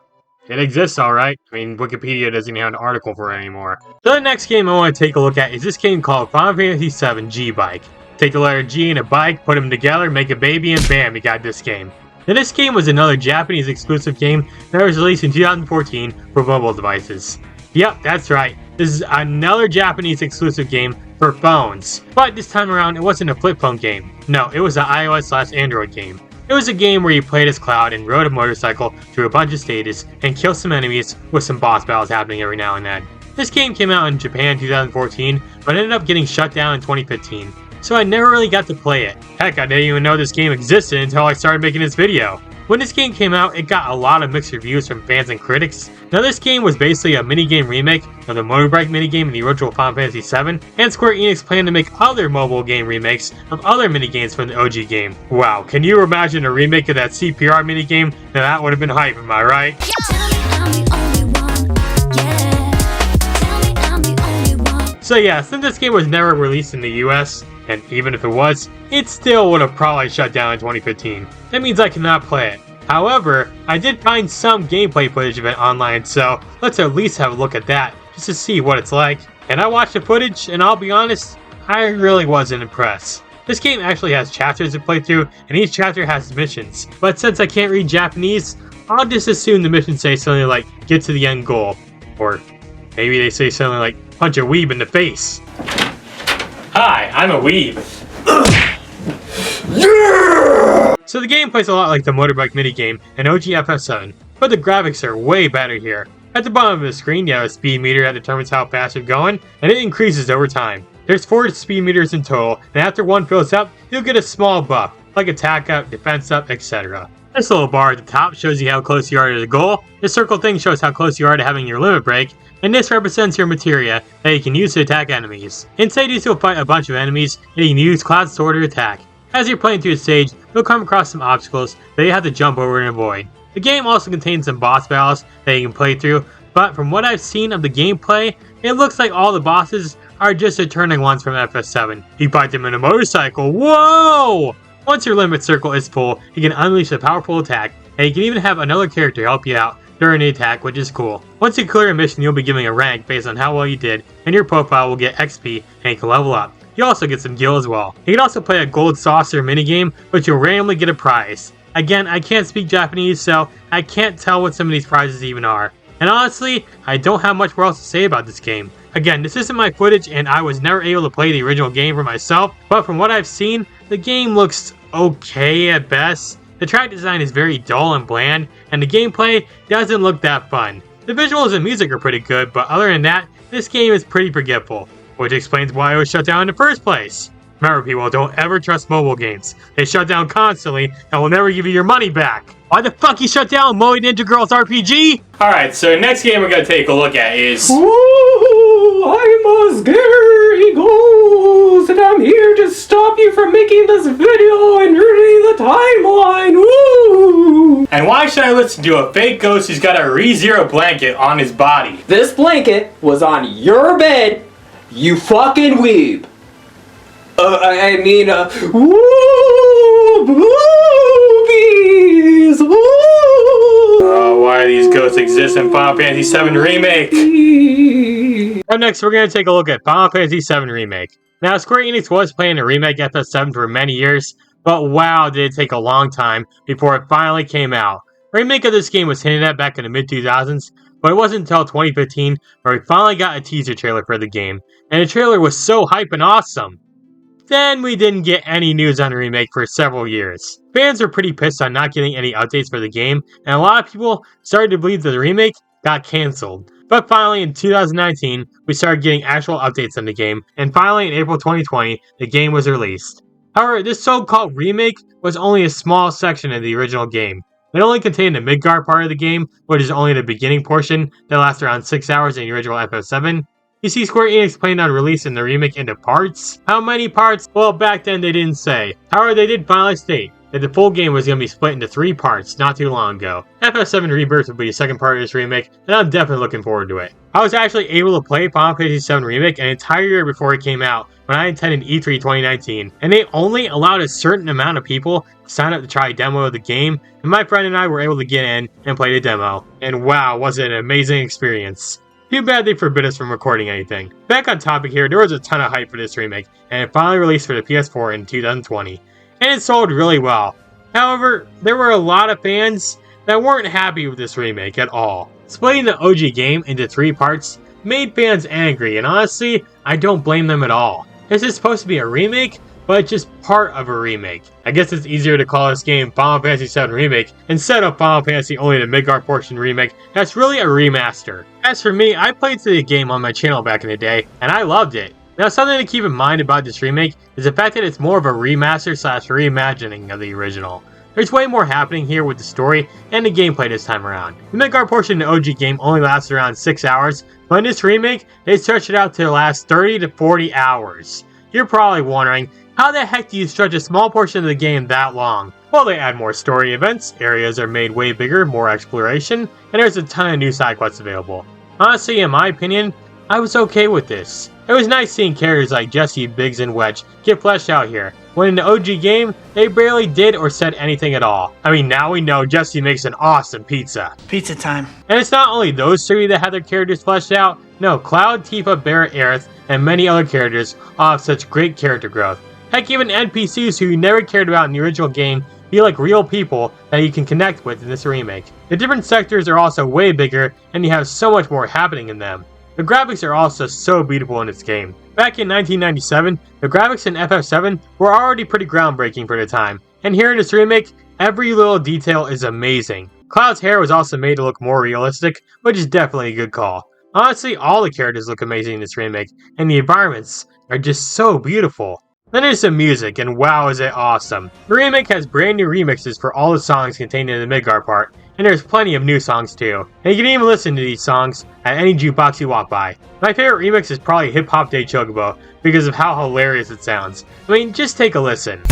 Speaker 2: It exists alright. I mean, Wikipedia doesn't have an article for it anymore. So the next game I want to take a look at is this game called Final Fantasy VII G-Bike. Take the letter G and a bike, put them together, make a baby, and bam, you got this game. Now this game was another Japanese exclusive game that was released in 2014 for mobile devices. Yep, that's right. This is another Japanese exclusive game for phones, but this time around it wasn't a flip phone game. No, it was an iOS/Android game. It was a game where you played as Cloud and rode a motorcycle through a bunch of stages and killed some enemies with some boss battles happening every now and then. This game came out in Japan in 2014, but ended up getting shut down in 2015, so I never really got to play it. Heck, I didn't even know this game existed until I started making this video. When this game came out, it got a lot of mixed reviews from fans and critics. Now this game was basically a minigame remake of the motorbike minigame in the original Final Fantasy VII, and Square Enix planned to make other mobile game remakes of other minigames from the OG game. Wow, can you imagine a remake of that CPR minigame? Now that would have been hype, am I right? So yeah, since this game was never released in the US, and even if it was, it still would have probably shut down in 2015. That means I cannot play it. However, I did find some gameplay footage of it online, so let's at least have a look at that, just to see what it's like. And I watched the footage, and I'll be honest, I really wasn't impressed. This game actually has chapters to play through, and each chapter has missions. But since I can't read Japanese, I'll just assume the missions say something like, get to the end goal. Or maybe they say something like, punch a weeb in the face.
Speaker 5: Hi, I'm a weeb.
Speaker 2: So the game plays a lot like the motorbike minigame in OG FF7, but the graphics are way better here. At the bottom of the screen, you have a speed meter that determines how fast you're going, and it increases over time. There's 4 speed meters in total, and after one fills up, you'll get a small buff, like attack up, defense up, etc. This little bar at the top shows you how close you are to the goal, this circle thing shows how close you are to having your limit break, and this represents your materia that you can use to attack enemies. In stages you'll fight a bunch of enemies, and you can use Cloud's sword to attack. As you're playing through the stage, you'll come across some obstacles that you have to jump over and avoid. The game also contains some boss battles that you can play through, but from what I've seen of the gameplay, it looks like all the bosses are just returning ones from FF7. You fight them in a motorcycle, whoa! Once your limit circle is full, you can unleash a powerful attack, and you can even have another character help you out during the attack, which is cool. Once you clear a mission, you'll be given a rank based on how well you did, and your profile will get XP and you can level up. You also get some gil as well. You can also play a gold saucer minigame, which you'll randomly get a prize. Again, I can't speak Japanese, so I can't tell what some of these prizes even are. And honestly, I don't have much more else to say about this game. Again, this isn't my footage and I was never able to play the original game for myself, but from what I've seen, the game looks okay at best. The track design is very dull and bland, and the gameplay doesn't look that fun. The visuals and music are pretty good, but other than that, this game is pretty forgetful, which explains why it was shut down in the first place. Remember people, don't ever trust mobile games. They shut down constantly and will never give you your money back. Why the fuck you shut down Moe Ninja Girls RPG?
Speaker 5: Alright, so next game we're going to take a look at is...
Speaker 7: Ooh, I'm a scary ghost, and I'm here to stop you from making this video and ruining the timeline. Woo!
Speaker 5: And why should I listen to a fake ghost who's got a ReZero blanket on his body?
Speaker 7: This blanket was on your bed, you fucking weeb. Boobies, woo!
Speaker 5: Oh, why do these ghosts exist in Final Fantasy VII Remake?
Speaker 2: Up next, we're going to take a look at Final Fantasy VII Remake. Now, Square Enix was planning to remake FF7 for many years, but wow, did it take a long time before it finally came out. A remake of this game was hinted at back in the mid-2000s, but it wasn't until 2015 where we finally got a teaser trailer for the game, and the trailer was so hype and awesome. Then we didn't get any news on the remake for several years. Fans were pretty pissed on not getting any updates for the game, and a lot of people started to believe that the remake got cancelled. But finally in 2019, we started getting actual updates on the game, and finally in April 2020, the game was released. However, this so-called remake was only a small section of the original game. It only contained the Midgard part of the game, which is only the beginning portion that lasts around 6 hours in the original FF7. You see, Square Enix planned on releasing the remake into parts. How many parts? Well, back then they didn't say. However, they did finally state that the full game was going to be split into 3 parts not too long ago. FF7 Rebirth will be the second part of this remake, and I'm definitely looking forward to it. I was actually able to play Final Fantasy VII Remake an entire year before it came out, when I attended E3 2019, and they only allowed a certain amount of people to sign up to try a demo of the game, and my friend and I were able to get in and play the demo. And wow, was it an amazing experience. Too bad they forbid us from recording anything. Back on topic here, there was a ton of hype for this remake, and it finally released for the PS4 in 2020. And it sold really well. However, there were a lot of fans that weren't happy with this remake at all. Splitting the OG game into 3 parts made fans angry, and honestly, I don't blame them at all. This is supposed to be a remake, but it's just part of a remake. I guess it's easier to call this game Final Fantasy VII Remake instead of Final Fantasy Only the Midgard Portion Remake. That's really a remaster. As for me, I played through the game on my channel back in the day, and I loved it. Now, something to keep in mind about this remake is the fact that it's more of a remaster slash reimagining of the original. There's way more happening here with the story and the gameplay this time around. The Midgard portion of the OG game only lasts around 6 hours, but in this remake, they stretch it out to last 30 to 40 hours. You're probably wondering, how the heck do you stretch a small portion of the game that long? Well, they add more story events, areas are made way bigger, more exploration, and there's a ton of new side quests available. Honestly, in my opinion, I was okay with this. It was nice seeing characters like Jesse, Biggs, and Wedge get fleshed out here, when in the OG game, they barely did or said anything at all. I mean, now we know Jesse makes an awesome pizza.
Speaker 8: Pizza time.
Speaker 2: And it's not only those three that have their characters fleshed out, no, Cloud, Tifa, Barret, Aerith, and many other characters all have such great character growth. Heck, even NPCs who you never cared about in the original game feel like real people that you can connect with in this remake. The different sectors are also way bigger, and you have so much more happening in them. The graphics are also so beautiful in this game. Back in 1997, the graphics in FF7 were already pretty groundbreaking for the time, and here in this remake, every little detail is amazing. Cloud's hair was also made to look more realistic, which is definitely a good call. Honestly, all the characters look amazing in this remake, and the environments are just so beautiful. Then there's the music, and wow is it awesome. The remake has brand new remixes for all the songs contained in the Midgard part, and there's plenty of new songs too. And you can even listen to these songs at any jukebox you walk by. My favorite remix is probably Hip Hop Day Chocobo, because of how hilarious it sounds. I mean, just take a listen.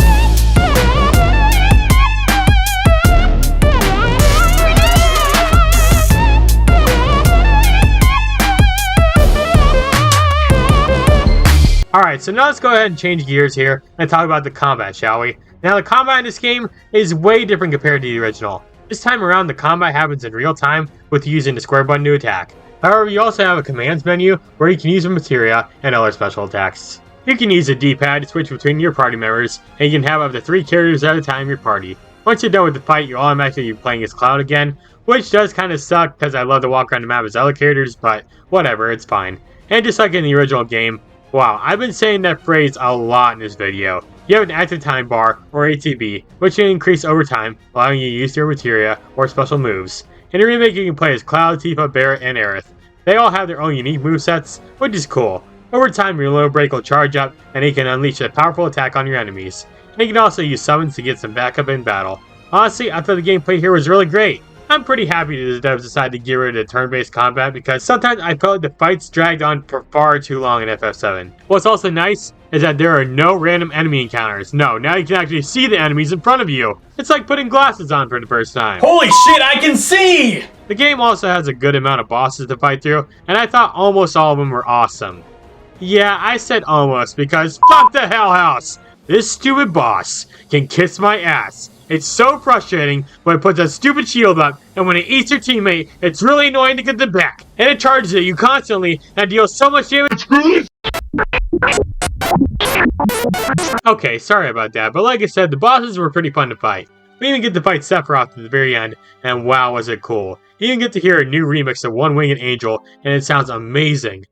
Speaker 2: Alright, so now let's go ahead and change gears here and talk about the combat, shall we? Now, the combat in this game is way different compared to the original. This time around, the combat happens in real time with using the square button to attack. However, you also have a commands menu where you can use the materia and other special attacks. You can use the D-pad to switch between your party members, and you can have up to 3 characters at a time in your party. Once you're done with the fight, you'll automatically be playing as Cloud again, which does kind of suck because I love to walk around the map as other characters, but whatever, it's fine. And just like in the original game, wow, I've been saying that phrase a lot in this video. You have an active time bar, or ATB, which can increase over time, allowing you to use your materia or special moves. In the remake, you can play as Cloud, Tifa, Barret, and Aerith. They all have their own unique movesets, which is cool. Over time, your little break will charge up, and it can unleash a powerful attack on your enemies. And you can also use summons to get some backup in battle. Honestly, I thought the gameplay here was really great. I'm pretty happy that the devs decided to get rid of the turn-based combat because sometimes I felt the fights dragged on for far too long in FF7. What's also nice is that there are no random enemy encounters. No, now you can actually see the enemies in front of you. It's like putting glasses on for the first time.
Speaker 8: Holy shit, I can see!
Speaker 2: The game also has a good amount of bosses to fight through, and I thought almost all of them were awesome. Yeah, I said almost because fuck the Hell House! This stupid boss can kiss my ass. It's so frustrating when it puts a stupid shield up, and when it eats your teammate, it's really annoying to get them back. And it charges at you constantly and deals so much damage. Okay, sorry about that, but like I said, the bosses were pretty fun to fight. We even get to fight Sephiroth at the very end, and wow was it cool. You even get to hear a new remix of One Winged Angel, and it sounds amazing.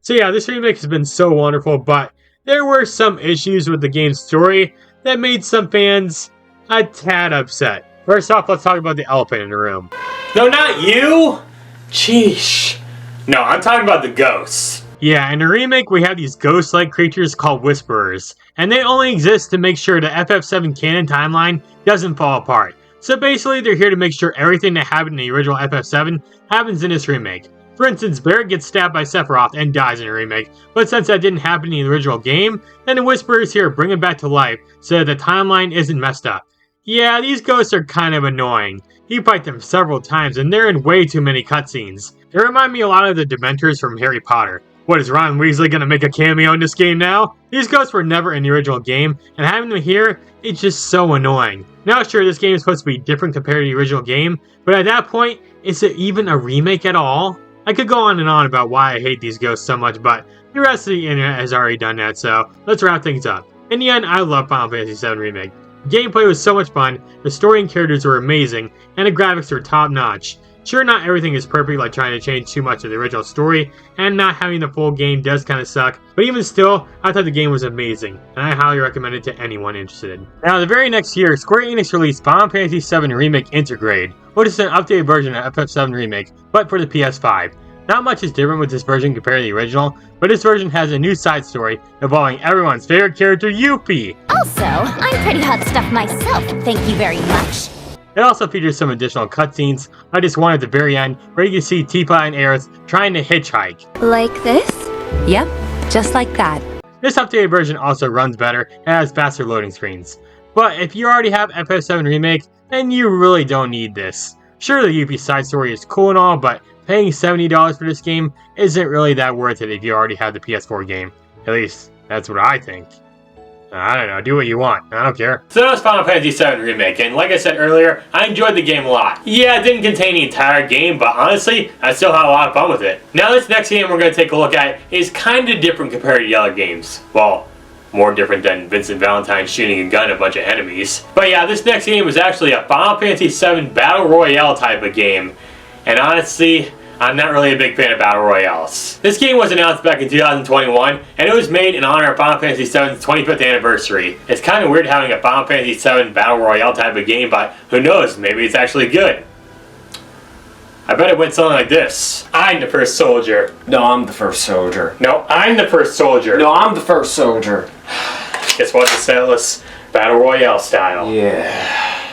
Speaker 2: So yeah, this remake has been so wonderful, but there were some issues with the game's story that made some fans a tad upset. First off, let's talk about the elephant in the room.
Speaker 5: No, not you! Sheesh. No, I'm talking about the ghosts.
Speaker 2: Yeah, in the remake, we have these ghost-like creatures called Whisperers, and they only exist to make sure the FF7 canon timeline doesn't fall apart. So basically, they're here to make sure everything that happened in the original FF7 happens in this remake. For instance, Barret gets stabbed by Sephiroth and dies in the remake, but since that didn't happen in the original game, then the Whisperers here bring him back to life so that the timeline isn't messed up. Yeah, these ghosts are kind of annoying. You fight them several times and they're in way too many cutscenes. They remind me a lot of the Dementors from Harry Potter. What, is Ron Weasley gonna make a cameo in this game now? These ghosts were never in the original game, and having them here, it's just so annoying. Now sure, this game is supposed to be different compared to the original game, but at that point, is it even a remake at all? I could go on and on about why I hate these ghosts so much, but the rest of the internet has already done that, so let's wrap things up. In the end, I love Final Fantasy VII Remake. The gameplay was so much fun, the story and characters were amazing, and the graphics were top notch. Sure, not everything is perfect, like trying to change too much of the original story, and not having the full game does kind of suck, but even still, I thought the game was amazing, and I highly recommend it to anyone interested. Now, the very next year, Square Enix released Final Fantasy VII Remake Intergrade, which is an updated version of FF7 Remake, but for the PS5. Not much is different with this version compared to the original, but this version has a new side story involving everyone's favorite character, Yuffie.
Speaker 9: Also, I'm pretty hot stuff myself, thank you very much.
Speaker 2: It also features some additional cutscenes, like this one at the very end, where you can see Tifa and Aerith trying to hitchhike.
Speaker 9: Like this?
Speaker 10: Yep, just like that.
Speaker 2: This updated version also runs better and has faster loading screens. But if you already have FF7 Remake, then you really don't need this. Sure, the Yuffie side story is cool and all, but paying $70 for this game isn't really that worth it if you already have the PS4 game. At least, that's what I think. I don't know, do what you want, I don't care.
Speaker 5: So that was Final Fantasy VII Remake, and like I said earlier, I enjoyed the game a lot. Yeah, it didn't contain the entire game, but honestly, I still had a lot of fun with it. Now this next game we're going to take a look at is kind of different compared to the other games. Well, more different than Vincent Valentine shooting a gun at a bunch of enemies. But yeah, this next game was actually a Final Fantasy VII Battle Royale type of game. And honestly, I'm not really a big fan of Battle Royales. This game was announced back in 2021, and it was made in honor of Final Fantasy VII's 25th anniversary. It's kind of weird having a Final Fantasy VII Battle Royale type of game, but who knows, maybe it's actually good. I bet it went something like this. I'm the first soldier.
Speaker 7: No, I'm the first soldier.
Speaker 5: No, I'm the first soldier.
Speaker 7: No, I'm the first soldier.
Speaker 5: Guess what? The Sailorless Battle Royale style.
Speaker 7: Yeah.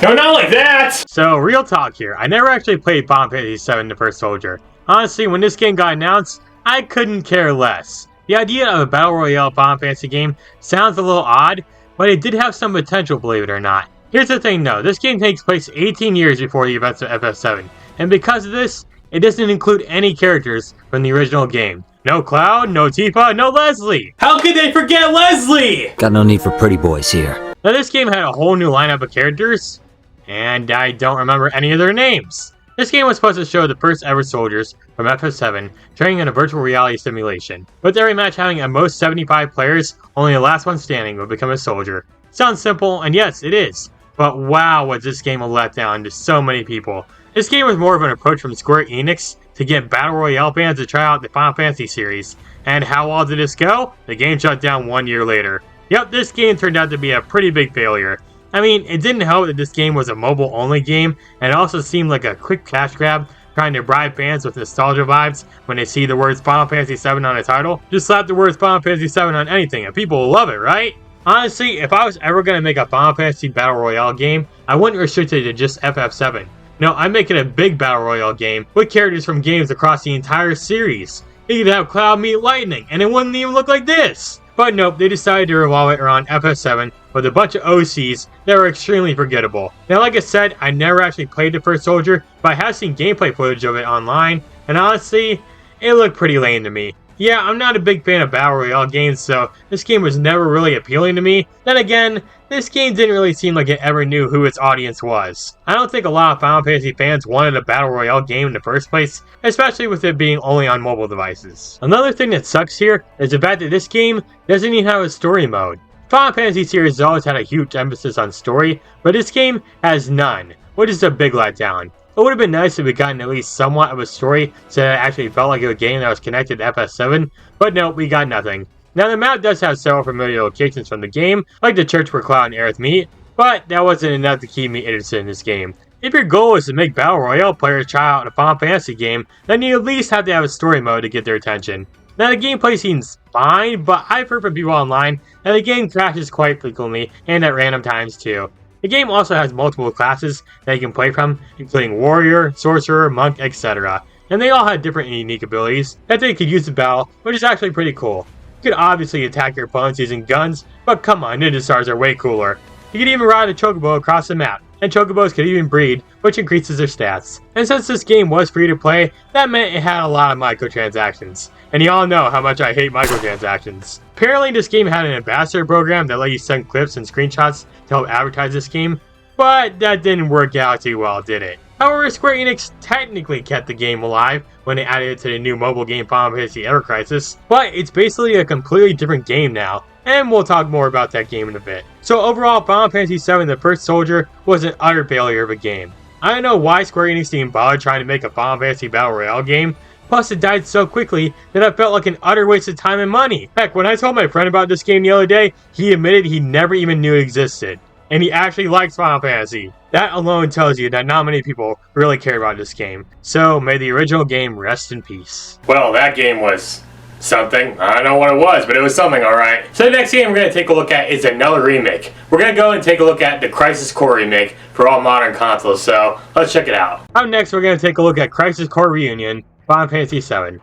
Speaker 5: No, not like that!
Speaker 2: So, real talk here, I never actually played Final Fantasy VII The First Soldier. Honestly, when this game got announced, I couldn't care less. The idea of a Battle Royale Final Fantasy game sounds a little odd, but it did have some potential, believe it or not. Here's the thing though, this game takes place 18 years before the events of FF7, and because of this, it doesn't include any characters from the original game. No Cloud, no Tifa, no Leslie!
Speaker 8: How could they forget Leslie?
Speaker 6: Got no need for pretty boys here.
Speaker 2: Now this game had a whole new lineup of characters, and I don't remember any of their names. This game was supposed to show the first ever soldiers from FF7 training in a virtual reality simulation. With every match having at most 75 players, only the last one standing will become a soldier. Sounds simple, and yes, it is. But wow, was this game a letdown to so many people. This game was more of an approach from Square Enix to get Battle Royale fans to try out the Final Fantasy series. And how well did this go? The game shut down 1 year later. Yep, this game turned out to be a pretty big failure. I mean, it didn't help that this game was a mobile-only game, and it also seemed like a quick cash grab, trying to bribe fans with nostalgia vibes when they see the words Final Fantasy VII on a title. Just slap the words Final Fantasy VII on anything, and people will love it, right? Honestly, if I was ever going to make a Final Fantasy Battle Royale game, I wouldn't restrict it to just FF7. No, I'd make it a big Battle Royale game with characters from games across the entire series. You could have Cloud meet Lightning, and it wouldn't even look like this! But nope, they decided to revolve it around FF7 with a bunch of OCs that were extremely forgettable. Now like I said, I never actually played The First Soldier, but I have seen gameplay footage of it online, and honestly, it looked pretty lame to me. Yeah, I'm not a big fan of Battle Royale games, so this game was never really appealing to me. Then again, this game didn't really seem like it ever knew who its audience was. I don't think a lot of Final Fantasy fans wanted a Battle Royale game in the first place, especially with it being only on mobile devices. Another thing that sucks here is the fact that this game doesn't even have a story mode. Final Fantasy series has always had a huge emphasis on story, but this game has none, which is a big letdown. It would have been nice if we gotten at least somewhat of a story so that it actually felt like a game that was connected to FF7, but no, we got nothing. Now the map does have several familiar locations from the game, like the church where Cloud and Aerith meet, but that wasn't enough to keep me interested in this game. If your goal is to make Battle Royale players try out a Final Fantasy game, then you at least have to have a story mode to get their attention. Now the gameplay seems fine, but I've heard from people online that the game crashes quite frequently and at random times too. The game also has multiple classes that you can play from, including Warrior, Sorcerer, Monk, etc. And they all have different and unique abilities that they could use in battle, which is actually pretty cool. You could obviously attack your opponents using guns, but come on, Ninja Stars are way cooler. You could even ride a Chocobo across the map, and Chocobos could even breed, which increases their stats. And since this game was free to play, that meant it had a lot of microtransactions. And y'all know how much I hate microtransactions. Apparently this game had an ambassador program that let you send clips and screenshots to help advertise this game, but that didn't work out too well, did it? However, Square Enix technically kept the game alive when they added it to the new mobile game Final Fantasy Ever Crisis, but it's basically a completely different game now, and we'll talk more about that game in a bit. So overall, Final Fantasy VII The First Soldier was an utter failure of a game. I don't know why Square Enix didn't bother trying to make a Final Fantasy Battle Royale game, plus it died so quickly that I felt like an utter waste of time and money. Heck, when I told my friend about this game the other day, he admitted he never even knew it existed. And he actually likes Final Fantasy. That alone tells you that not many people really care about this game. So may the original game rest in peace.
Speaker 5: Well, that game was something. I don't know what it was, but it was something, alright. So the next game we're going to take a look at is another remake. We're going to go and take a look at the Crisis Core remake for all modern consoles, so let's check it out.
Speaker 2: Up next, we're going to take a look at Crisis Core Reunion, Final Fantasy VII.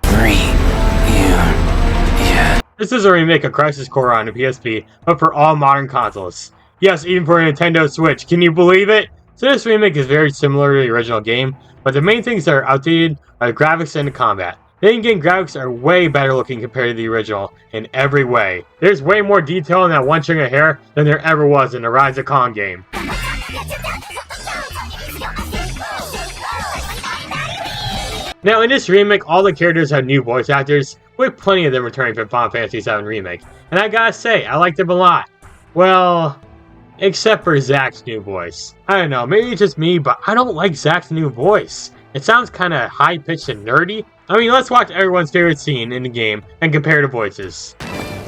Speaker 2: This is a remake of Crisis Core on the PSP, but for all modern consoles. Yes, even for a Nintendo Switch. Can you believe it? So this remake is very similar to the original game, but the main things that are outdated are the graphics and the combat. The in-game graphics are way better looking compared to the original in every way. There's way more detail in that one string of hair than there ever was in the Rise of Khan game. Now in this remake, all the characters have new voice actors, with plenty of them returning from Final Fantasy VII Remake. And I gotta say, I like them a lot. Well, except for Zack's new voice. I don't know, maybe it's just me, but I don't like Zack's new voice. It sounds kinda high-pitched and nerdy. I mean, let's watch everyone's favorite scene in the game and compare the voices.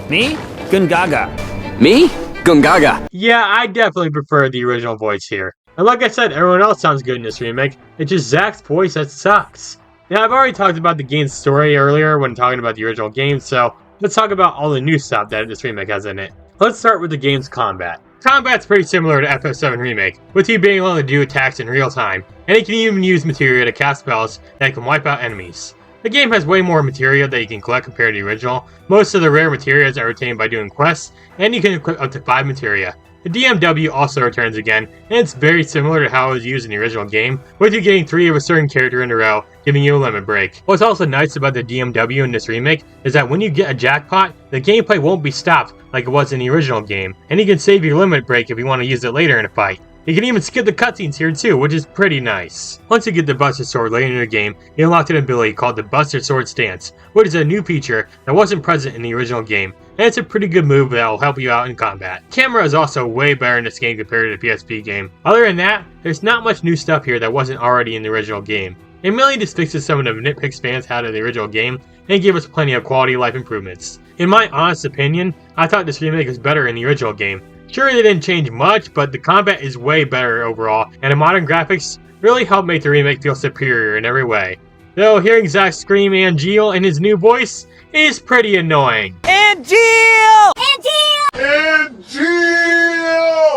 Speaker 11: Me? Gungaga.
Speaker 6: Me? Gungaga.
Speaker 2: Yeah, I definitely prefer the original voice here. And like I said, everyone else sounds good in this remake. It's just Zack's voice that sucks. Now, I've already talked about the game's story earlier when talking about the original game, so let's talk about all the new stuff that this remake has in it. Let's start with the game's combat. Combat's pretty similar to FF7 Remake, with you being able to do attacks in real time, and you can even use materia to cast spells that can wipe out enemies. The game has way more materia that you can collect compared to the original. Most of the rare materias are retained by doing quests, and you can equip up to 5 materia. The DMW also returns again, and it's very similar to how it was used in the original game, with you getting 3 of a certain character in a row, giving you a limit break. What's also nice about the DMW in this remake is that when you get a jackpot, the gameplay won't be stopped like it was in the original game, and you can save your limit break if you want to use it later in a fight. You can even skip the cutscenes here too, which is pretty nice. Once you get the Buster Sword later in the game, you unlock an ability called the Buster Sword Stance, which is a new feature that wasn't present in the original game, and it's a pretty good move that will help you out in combat. Camera is also way better in this game compared to the PSP game. Other than that, there's not much new stuff here that wasn't already in the original game. It mainly just fixes some of the nitpicks fans had of the original game, and gave us plenty of quality of life improvements. In my honest opinion, I thought this remake was better in the original game. Sure, they didn't change much, but the combat is way better overall, and the modern graphics really help make the remake feel superior in every way. Though hearing Zack scream Angeal in his new voice is pretty annoying.
Speaker 11: Angeal!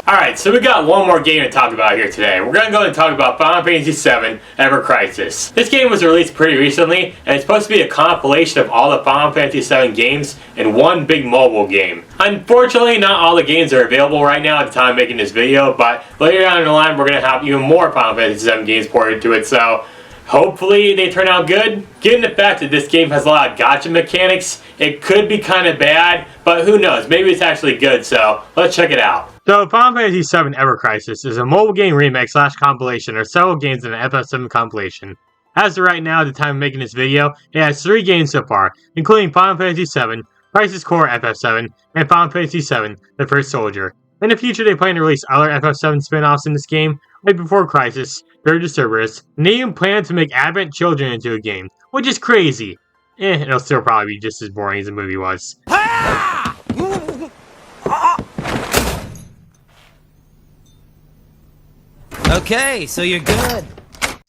Speaker 5: Alright, so we got one more game to talk about here today. We're going to go and talk about Final Fantasy VII Ever Crisis. This game was released pretty recently, and it's supposed to be a compilation of all the Final Fantasy VII games in one big mobile game. Unfortunately, not all the games are available right now at the time of making this video, but later on in the line, we're going to have even more Final Fantasy VII games ported to it, so hopefully they turn out good. Given the fact that this game has a lot of gacha mechanics, it could be kind of bad, but who knows, maybe it's actually good, so let's check it out.
Speaker 2: So, Final Fantasy VII Ever Crisis is a mobile game remake / compilation of several games in an FF7 compilation. As of right now, at the time of making this video, it has 3 games so far, including Final Fantasy VII, Crisis Core FF7, and Final Fantasy VII The First Soldier. In the future, they plan to release other FF7 spin-offs in this game, right before Crisis, Third to Cerberus, and they even plan to make Advent Children into a game, which is crazy. It'll still probably be just as boring as the movie was.
Speaker 11: Okay, so you're good.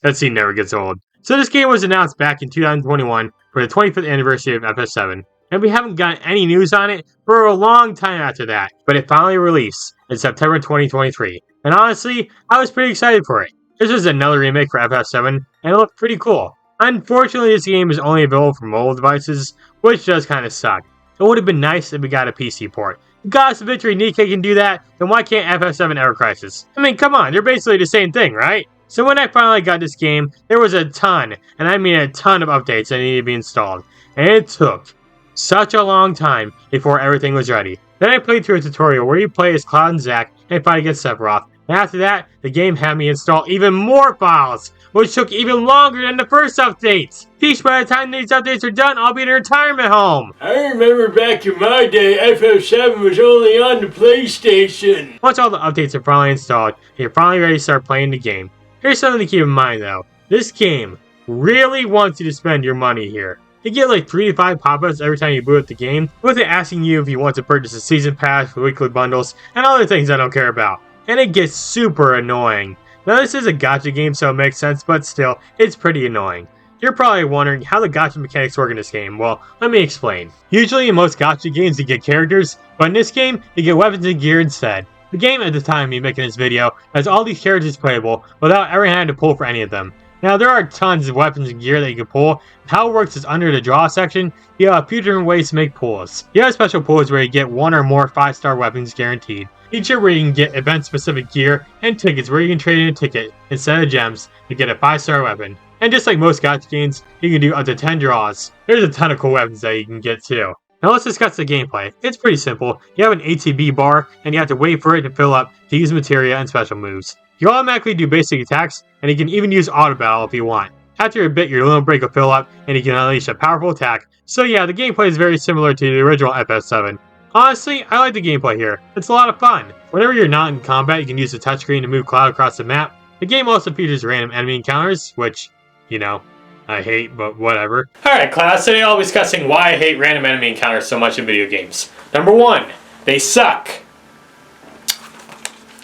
Speaker 2: That scene never gets old. So this game was announced back in 2021 for the 25th anniversary of FF7, and we haven't gotten any news on it for a long time after that, but it finally released in September 2023, and honestly, I was pretty excited for it. This is another remake for FF7, and it looked pretty cool. Unfortunately, this game is only available for mobile devices, which does kind of suck. It would have been nice if we got a PC port. If Goddess of Victory Nikkei can do that, then why can't FF7 Ever Crisis? I mean, come on, they're basically the same thing, right? So when I finally got this game, there was a ton, and I mean a ton of updates that needed to be installed. And it took such a long time before everything was ready. Then I played through a tutorial where you play as Cloud and Zack and fight against Sephiroth, And after that, the game had me install even more files, which took even longer than the first updates. Teach, by the time these updates are done, I'll be in a retirement home.
Speaker 5: I remember back in my day, FF7 was only on the PlayStation.
Speaker 2: Once all the updates are finally installed, you're finally ready to start playing the game. Here's something to keep in mind though. This game really wants you to spend your money here. You get like 3 to 5 pop-ups every time you boot up the game, with it asking you if you want to purchase a season pass, weekly bundles, and other things I don't care about. And it gets super annoying. Now this is a gacha game, so it makes sense, but still, it's pretty annoying. You're probably wondering how the gacha mechanics work in this game. Well, let me explain. Usually in most gacha games you get characters, but in this game, you get weapons and gear instead. The game at the time of me making this video has all these characters playable without ever having to pull for any of them. Now there are tons of weapons and gear that you can pull. How it works is under the draw section, you have a few different ways to make pulls. You have special pulls where you get 1 or more 5-star weapons guaranteed. Each year where you can get event specific gear, and tickets where you can trade in a ticket instead of gems to get a 5-star weapon. And just like most gacha games, you can do up to 10 draws. There's a ton of cool weapons that you can get too. Now let's discuss the gameplay. It's pretty simple. You have an ATB bar, and you have to wait for it to fill up to use materia and special moves. You automatically do basic attacks, and you can even use auto battle if you want. After a bit, your limit break will fill up, and you can unleash a powerful attack. So yeah, the gameplay is very similar to the original FF7. Honestly, I like the gameplay here. It's a lot of fun. Whenever you're not in combat, you can use the touchscreen to move Cloud across the map. The game also features random enemy encounters, which, you know, I hate, but whatever.
Speaker 5: Alright class, today I'll be discussing why I hate random enemy encounters so much in video games. Number 1, they suck.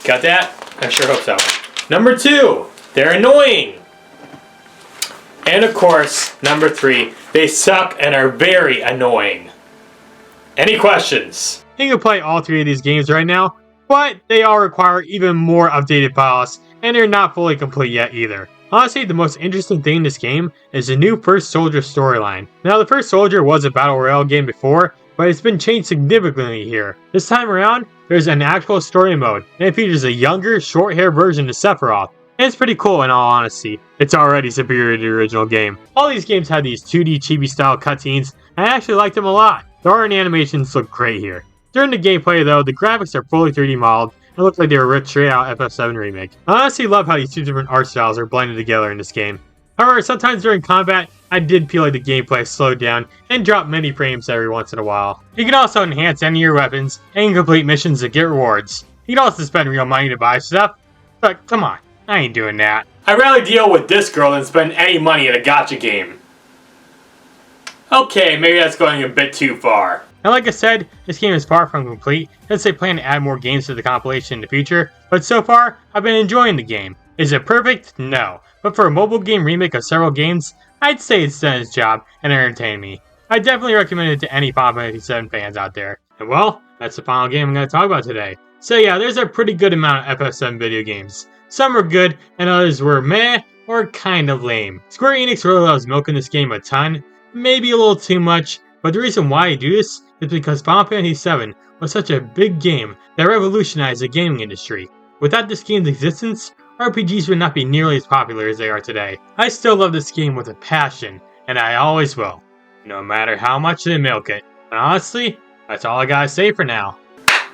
Speaker 5: Got that? I sure hope so. Number 2, they're annoying. And of course, number 3, they suck and are very annoying. Any questions?
Speaker 2: You can play all 3 of these games right now, but they all require even more updated files, and they're not fully complete yet either. Honestly, the most interesting thing in this game is the new First Soldier storyline. Now, the First Soldier was a Battle Royale game before, but it's been changed significantly here. This time around, there's an actual story mode, and it features a younger, short-haired version of Sephiroth. And it's pretty cool in all honesty. It's already superior to the original game. All these games have these 2D chibi style cutscenes, and I actually liked them a lot. The art and animations look great here. During the gameplay though, the graphics are fully 3D modeled, and look like they were ripped straight out FF7 Remake. I honestly love how these 2 different art styles are blended together in this game. However, sometimes during combat, I did feel like the gameplay slowed down and dropped many frames every once in a while. You can also enhance any of your weapons and complete missions to get rewards. You can also spend real money to buy stuff, but come on, I ain't doing that.
Speaker 5: I'd rather deal with this girl than spend any money at a gacha game. Okay, maybe that's going a bit too far.
Speaker 2: Now like I said, this game is far from complete, since they plan to add more games to the compilation in the future, but so far, I've been enjoying the game. Is it perfect? No. But for a mobile game remake of several games, I'd say it's done its job and entertained me. I definitely recommend it to any Final Fantasy 7 fans out there. And well, that's the final game I'm going to talk about today. So yeah, there's a pretty good amount of FF7 video games. Some were good, and others were meh, or kind of lame. Square Enix really loves milking this game a ton, maybe a little too much, but the reason why I do this is because Final Fantasy VII was such a big game that revolutionized the gaming industry. Without this game's existence, RPGs would not be nearly as popular as they are today. I still love this game with a passion, and I always will, no matter how much they milk it. And honestly, that's all I gotta say for now.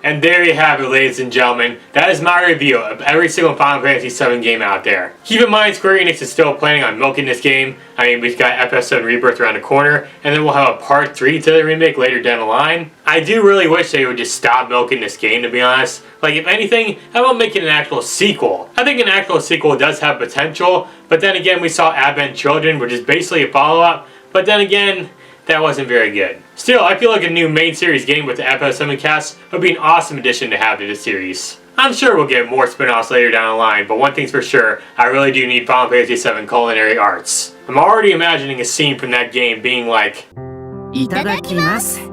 Speaker 5: And there you have it, ladies and gentlemen. That is my review of every single Final Fantasy VII game out there. Keep in mind, Square Enix is still planning on milking this game. I mean, we've got FF7 Rebirth around the corner, and then we'll have a part 3 to the remake later down the line. I do really wish they would just stop milking this game, to be honest. Like, if anything, how about making an actual sequel? I think an actual sequel does have potential, but then again, we saw Advent Children, which is basically a follow-up, but then again, that wasn't very good. Still, I feel like a new main series game with the FF7 cast would be an awesome addition to have to this series. I'm sure we'll get more spin-offs later down the line, but one thing's for sure, I really do need Final Fantasy VII Culinary Arts. I'm already imagining a scene from that game being like,
Speaker 9: Itadakimasu.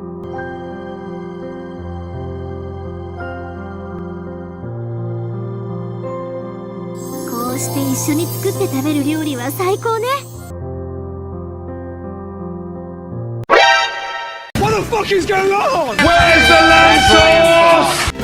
Speaker 9: こうして一緒に作って食べる料理は最高ね。
Speaker 8: What the fuck is going on? Where's the lamb sauce?